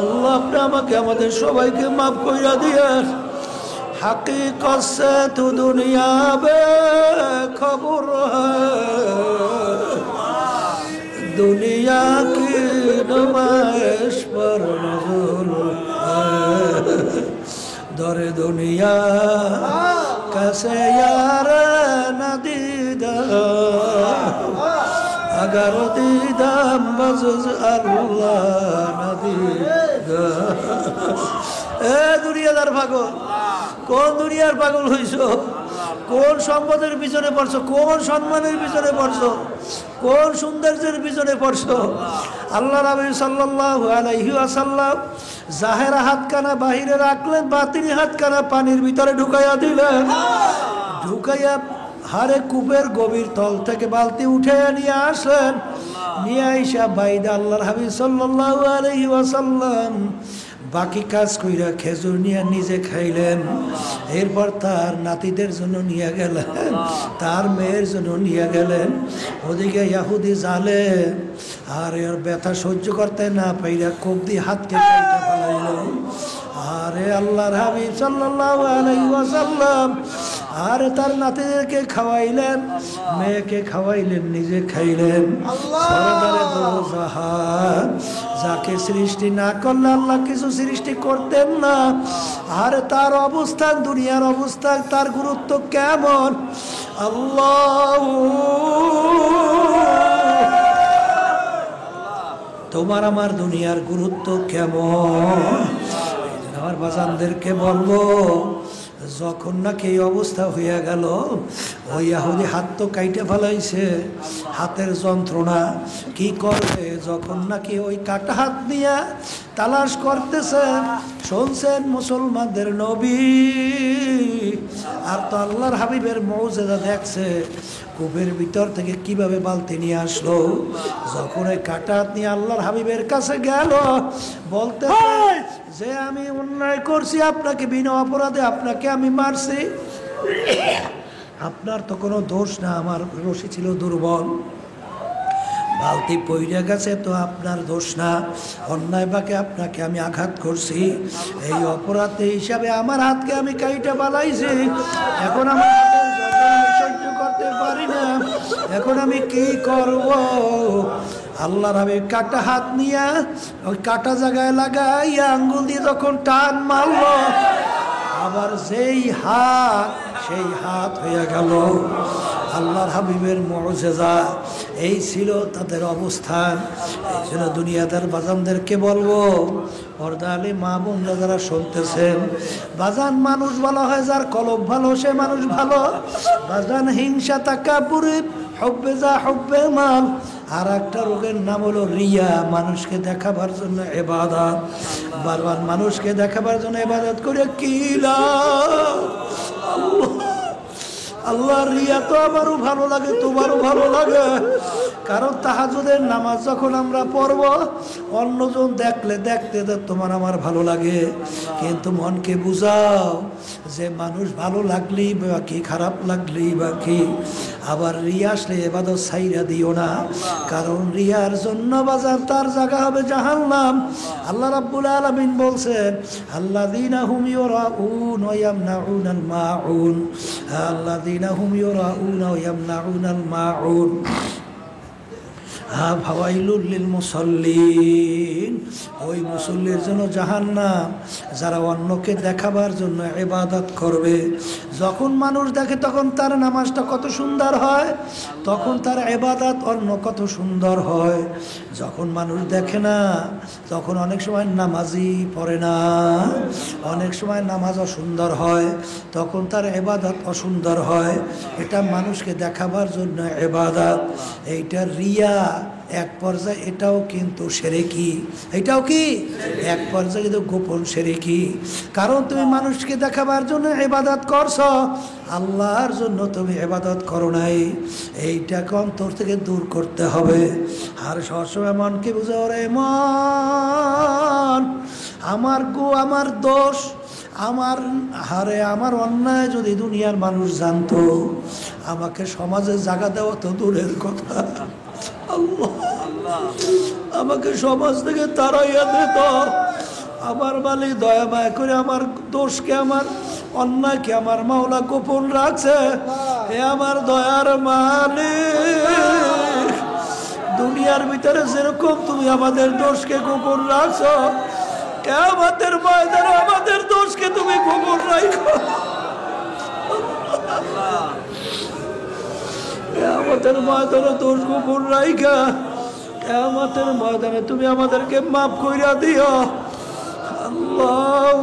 আল্লাহ আপনি আমাকে আমাদের সবাইকে মাফ কইরা দিয়েন। हकीकत से तू दुनिया बेखबर है, दुनिया की नुमाइश पर नजर है, दरे दुनिया कैसे यार न दीदा, अगर दीदा बज़ अल्लाह न दीदा। এ দুনিয়াদার পাগল, কোন দুনিয়ার পাগল হইছো? কোন সম্পদের পিছনে পড়ছো? কোন সম্মানের পিছনে পড়ছো? কোন সৌন্দর্যের পিছনে পড়ছো? আল্লাহ নবী সাল্লাল্লাহু আলাইহি ওয়াসাল্লাম জাহেরা হাতখানা বাহিরে রাখলেন, বাতিনি হাতখানা পানির ভিতরে ঢুকাইয়া দিলেন। ঢুকাইয়া হারে কূপের গভীর তল থেকে বালতি উঠে নিয়ে আসলেন। নিয়ে আইসা বাইদা আল্লাহর হাবিব সাল্লাল্লাহু আলাইহি ওয়াসাল্লাম বাকি কাজ কইরা খেজুর নিয়ে নিজে খাইলেন। এরপর তার নাতিদের জন্য নিয়ে গেলেন, তার মেয়ের জন্য নিয়ে গেলেন। ওদিকে ইহুদি জালে আর এর ব্যথা সহ্য করতে না পাইরা কোপ দিয়ে হাতকে কাইটা ফেলাইল। আরে আল্লাহর হাবিব সাল্লাল্লাহু আলাইহি ওয়াসাল্লাম আরে তার নাতিদেরকে খাওয়াইলেন, মেয়েকে খাওয়াইলেন, নিজে খাইলেন। সরদারে দো জাহান, যাকে সৃষ্টি না করলে আল্লাহ কিছু সৃষ্টি করতেন না। আর তার অবস্থান, দুনিয়ার অবস্থান, তার গুরুত্ব কেমন আল্লাহ তোমার আমার দুনিয়ার গুরুত্ব কেমন। আমার বাজানদেরকে বলবো, যখন নাকি এই অবস্থা হইয়া গেল, ওই ইহুদি হাত তো কাইটে ফেলাইছে, হাতের যন্ত্রণা কি করবে, যখন নাকি ওই কাটা হাত নিয়ে তালাশ করতেছে, শুনছেন মুসলমানদের নবী আর তো আল্লাহর হাবিবের মৌজেজা দেখছে, কূপের ভিতর থেকে কিভাবে বালতি নিয়ে আসলো। যখন ওই কাটা হাত নিয়ে আল্লাহর হাবিবের কাছে গেল, বলতে যে আমি অন্যায় করছি, আপনাকে বিনা অপরাধে আপনাকে আমি মারছি, আপনার তো কোনো দোষ না, আমার রশি ছিল দুর্বল, বালতি পইড়ে গেছে, তো আপনার দোষ না, অন্যায় বাকে আপনাকে আমি আঘাত করছি, এই অপরাধ হিসাবে আমার হাতকে আমি কাইটা বালাইছি, এখন আমার হাতের যন্ত্রণা আমি সহ্য করতে পারি না, এখন আমি কি করব। আল্লাহর হাবিব কাটা হাত নিয়ে ওই কাটা জায়গায় লাগাইয়া আঙ্গুল দিয়ে যখন টান মারল, আবার সেই হাত হয়ে গেল আল্লাহর হাবিবের মুজিজা। এই ছিল তাদের অবস্থান। এই জন্য দুনিয়াদার বাজানদেরকে বলবো, পর্দালে মা বোনরা যারা শুনতেছেন, বাজান মানুষ ভালো হয় যার কলব ভালো, সে মানুষ ভালো। বাজান হিংসা তাকাব্বুর হুব্বে যা হুব্বে মাল, আর একটা রোগের নাম হলো রিয়া, মানুষকে দেখাবার জন্য ইবাদত, বারবার মানুষকে দেখাবার জন্য ইবাদত করে কি লাভ। আল্লাহ রিয়া তো আমারও ভালো লাগে, তোমারও ভালো লাগে, কারণ তাহাজ্জুদের নামাজ যখন আমরা পড়ব, অন্যজন দেখলে দেখতে তোমার আমার ভালো লাগে, কিন্তু মনকে বুঝাও যে মানুষ ভালো লাগলেই বা কি, খারাপ লাগলেই বা কি। আবার রিয়া আসলে ইবাদত ছাইরা দিও না, কারণ রিয়ার জন্য বাজার তার জায়গা হবে জাহান্নাম। আল্লাহ রাব্বুল আলামিন বলছেন, আল্লাযীনা হুম ইউরাউন ওয়া ইয়ামনাউনাল মাউন, আল্লাযীনা হুম ইউরাউন ওয়া ইয়ামনাউনাল মাউন ফাওয়াইলুল লিল মুসাল্লিন, ওই মুসল্লির জন্য জাহান্নাম যারা অন্যকে দেখাবার জন্য ইবাদত করবে। যখন মানুষ দেখে তখন তার নামাজটা কত সুন্দর হয়, তখন তার ইবাদত অন্য কত সুন্দর হয়। যখন মানুষ দেখে না, তখন অনেক সময় নামাজই পড়ে না, অনেক সময় নামাজ অসুন্দর হয়, তখন তার ইবাদত অসুন্দর হয়। এটা মানুষকে দেখাবার জন্য ইবাদত, এইটা রিয়া এক পর্যায়ে, এটাও কিন্তু শিরকি, এটাও কি এক পর্যায়ে কিন্তু গোপন শিরকি। কারণ তুমি মানুষকে দেখাবার জন্য ইবাদত করছো, আল্লাহর জন্য তুমি ইবাদত করো নাই। এইটাকে অন্তর থেকে দূর করতে হবে। আর সবসময় মনকে বুঝাও, রে মন, আমার দোষ, আমার অন্যায় যদি দুনিয়ার মানুষ জানতো, আমাকে সমাজে জায়গা দেওয়া তো দূরের কথা, আল্লাহ আমাকে সমাজ থেকে তাড়াইয়া দিত। আমার মালিক দয়া মায়া করে আমার দোষকে, আমার অন্যায়কে আমার মাওলা গোপন রাখছে। হে আমার দয়ার মালিক, দুনিয়ার ভিতরে যেরকম তুমি আমাদের দোষকে গোপন রাখছো, কিয়ামতের ময়দানে আমাদের দোষকে তুমি গোপন রাখো। কিয়ামতের ময়দানে দোষ গোপন রাখা, কিয়ামতের ময়দানে তুমি আমাদেরকে মাফ কইরা দিও। আল্লাহ,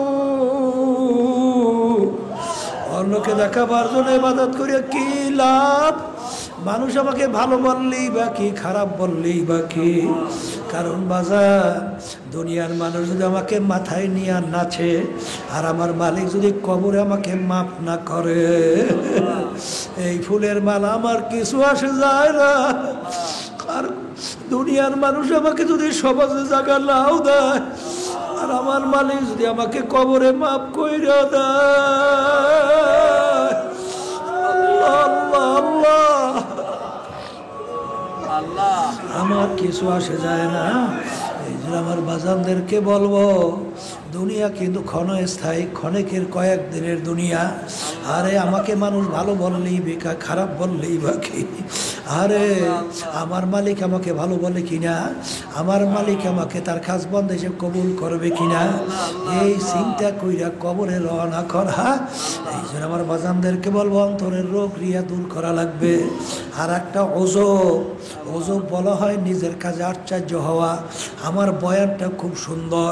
অন্যকে দেখাবার জন্য ইবাদত করিয়া কি লাভ? মানুষ আমাকে ভালো বললেই বা কি, খারাপ বললেই বা কি? কারণ বাজার, দুনিয়ার মানুষ যদি আমাকে মাথায় নিয়ে নাচে, আর আমার মালিক যদি কবরে আমাকে মাফ না করে, এই ফুলের মালা আমার কিছু আসে যায় না। আর দুনিয়ার মানুষ আমাকে যদি সমাজে জায়গা নাও দেয়, আর আমার মালিক যদি আমাকে কবরে মাফ কইরা দেয়, আল্লাহ আল্লাহ আল্লাহ, আমার কিছু আসে যায় না। এই জন্য আমার বাজানদেরকে বলবো, দুনিয়া কিন্তু ক্ষণস্থায়ী, ক্ষণিকের কয়েকদিনের দুনিয়া। আরে আমাকে মানুষ ভালো বললেই বেকার, খারাপ বললেই বাকি। আরে আমার মালিক আমাকে ভালো বলে কিনা, আমার মালিক আমাকে তার খাস বন্ধ হিসেবে কবুল করবে কিনা, এই চিন্তা কইরা কবরে রওনা করা। এই জন্য আমার বাজানদেরকে বলবো অন্তরের রোগ রিয়া দূর করা লাগবে। আর একটা ওজব বলা হয় নিজের কাজে আশ্চর্য হওয়া। আমার বয়ানটা খুব সুন্দর,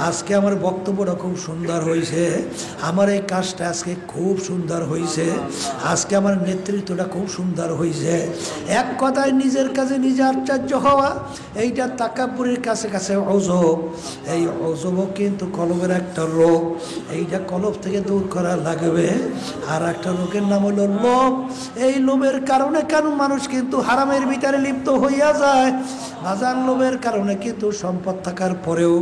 আজকে আমার বক্তব্যটা খুব সুন্দর হয়েছে, আমার এই কাজটা আজকে খুব সুন্দর হয়েছে, আজকে আমার নেতৃত্বটা খুব সুন্দর হয়েছে। এক কথায় নিজের কাছে নিজে আশ্চর্য হওয়া, এইটা তাকাব্বুরের কাছে কাছে অজব। এই অজবও কিন্তু কলবের একটা রোগ, এইটা কলব থেকে দূর করা লাগবে। আর একটা রোগের নাম হলো লোভ। এই লোভের কারণে কেন মানুষ কিন্তু হারামের ভিতরে লিপ্ত হইয়া যায়। বাজান লোভের কারণে কিন্তু সম্পদ থাকার পরেও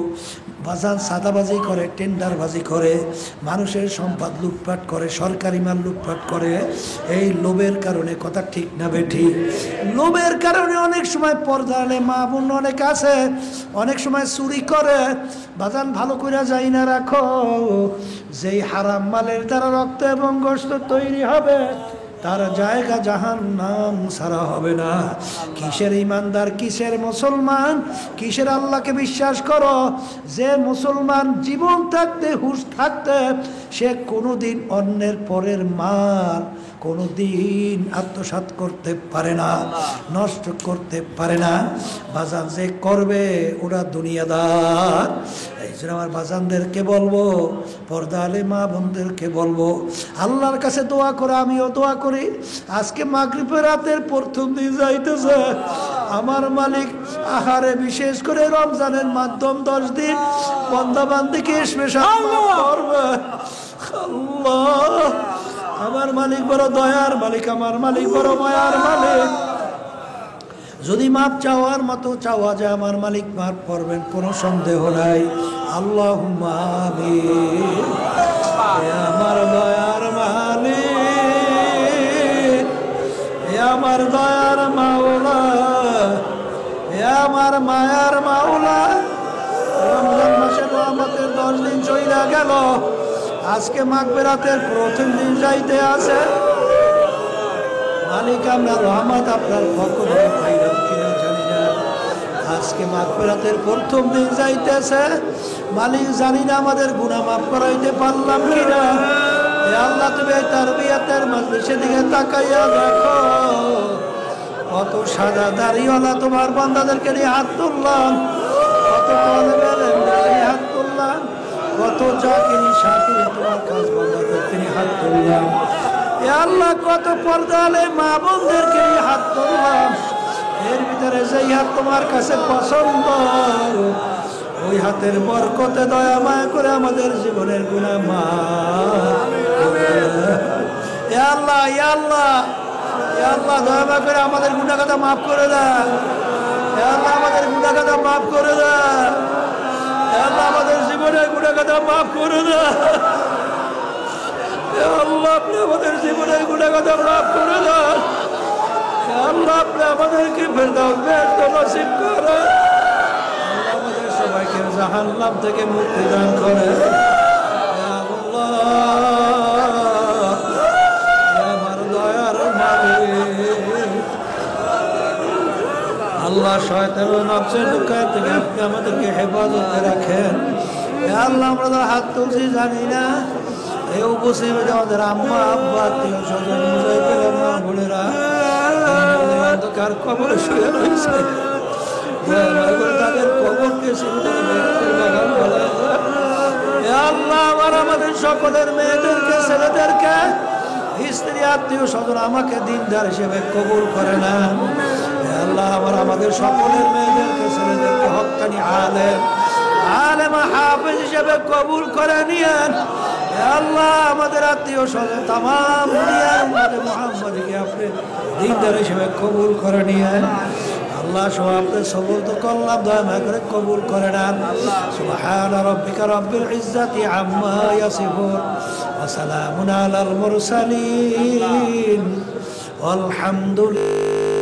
বাজান সাদাবাজি করে, টেন্ডারবাজি করে, মানুষের সম্পদ লুটপাট করে, সরকারি মাল লুটপাট করে। এই লোভের কারণে, কথা ঠিক না বেঠিক? লোভের কারণে অনেক সময় পর্দালে মা বোন অনেক আছে, অনেক সময় চুরি করে। বাজান ভালো করে যাই না রাখো, যেই হারাম মালের দ্বারা রক্ত এবং গোশত তৈরি হবে তার জায়গা জাহান্নাম ছাড়া হবে না। কিসের ইমানদার, কিসের মুসলমান, কিসের আল্লাহকে বিশ্বাস করো? যে মুসলমান জীবন থাকতে, হুঁশ থাকতে সে কোনোদিন অন্যের পরের মাল কোনোদিন আত্মসাৎ করতে পারে না, নষ্ট করতে পারে না। বাজান যে করবে ওরা দুনিয়াদার। এই জন্য আমার বাজানদেরকে বলবো, পর্দা আলে মা বোনদেরকে বলবো, আল্লাহর কাছে দোয়া করে, আমিও দোয়া করি। আজকে মাগরিবের রাতের প্রথম দিন যাইতেছে, আমার মালিক আহারে বিশেষ করে রমজানের মাধ্যম 10 দিন বন্দাবান্দিকে স্পেশাল করবে। আল্লাহ, আমার মালিক বড় দয়ার মালিক, আমার মালিক বড় মায়ার মালিক। যদি মাপ চাওয়ার মতো চাওয়া যায় আমার মালিক মাপ করবেন, কোনো সন্দেহ নাই। আল্লাহুম্মা আমিন। আমার দয়ার মালিক, আমার দয়ার মাওলা, আমার মায়ার মাওলা। রমজান মাসের রহমতের 10 দিন চইলা গেল, আজকে মাগফিরাতের প্রথম দিন যাইতে আছে। মালিক আমরা রহমত আপনার পক্ষ থেকে পাইলাম কিনা জানি না। আজকে মাগফিরাতের প্রথম দিন যাইতেছে, মালিক জানি না আমাদের গুনাহ মাফ করাইতে পারলাম কিনা। হে আল্লাহ, তুমি এই তারবিয়াতের মাজলিসের দিকে তাকাইয়া দেখো, কত সাদা দাড়িওয়ালা তোমার বান্দাদেরকে নিয়ে হাত তুললাম, কত তালেবের নিয়ে হাত তুললাম, কত জাকিরি শাকিরি তোমার কাজ বান্দাদেরকে নিয়ে হাত তুললাম। হে আল্লাহ, কত পর্দালে মা বোনদেরকে নিয়ে হাত তুললাম। এর ভিতরে যেই হাত তোমার কাছে পছন্দ, ওই হাতের বরকতে দয়া মায়া করে আমাদের জীবনের গুনাহ মাফ। হে আল্লাহ, হে আল্লাহ, হে আল্লাহ, দয়া মায়া করে আমাদের গুনাহ কথা মাফ করে দাও। হে আল্লাহ, আমাদের গুনাহ কথা মাফ করে দাও। হে আল্লাহ, আমাদের জীবনের গুনাহ কথা মাফ করে দাও। হে আল্লাহ, আপনি আমাদের জীবনের গুনাহ কথা মাফ করে দাও। হে আল্লাহ, আপনি আমাদেরকে ফেরদাউস বেহেশত নসিব করেন। আল্লাহ, আমাদের সবাইকে জাহান্নাম থেকে মুক্তি দান করেন। হে আল্লাহ, হে আমার দয়ার মালিক, আল্লাহ শয়তান ও নফসের ধোঁকা থেকে আপনি আমাদেরকে হেফাজতে রাখেন। হে আল্লাহ, আমরা তো হাত তুলছি জানি না, এই উপস্থিত আমাদের আম্মা আব্বা আত্মীয় স্বজন মুজাহিদের মা বোনেরা অন্ধকার কবরে শুয়ে রয়েছে, তাদের কবরকে বাগান বলা। হে আল্লাহ, আমাদের সকলের মেয়েদেরকে, ছেলেদেরকে, স্ত্রী আত্মীয় স্বজন আমাকে দিনদার হিসেবে কবুল করে না। হে আল্লাহ, আমাদের সকলের মেয়েদেরকে, ছেলেদেরকে হক্কানি আলেম হাফেজ হিসেবে কবুল করে নিয়েন। হে আল্লাহ, আমাদের আত্মীয় স্বজন তামাম দুনিয়ার উম্মতে মুহাম্মাদীকে আপনি দিনদার হিসেবে কবুল করে নিয়েন। আল্লাহ, সব আপনার সবল তো করলাম, দয়া মায়া করে কবুল করে নেন। সুবহানা রাব্বিকা রাব্বিল ইজ্জাতি আম্মা ইয়াসিফুন ওয়া সালামুন আলাল মুরসালিন ওয়ালহামদুলিল্লাহ।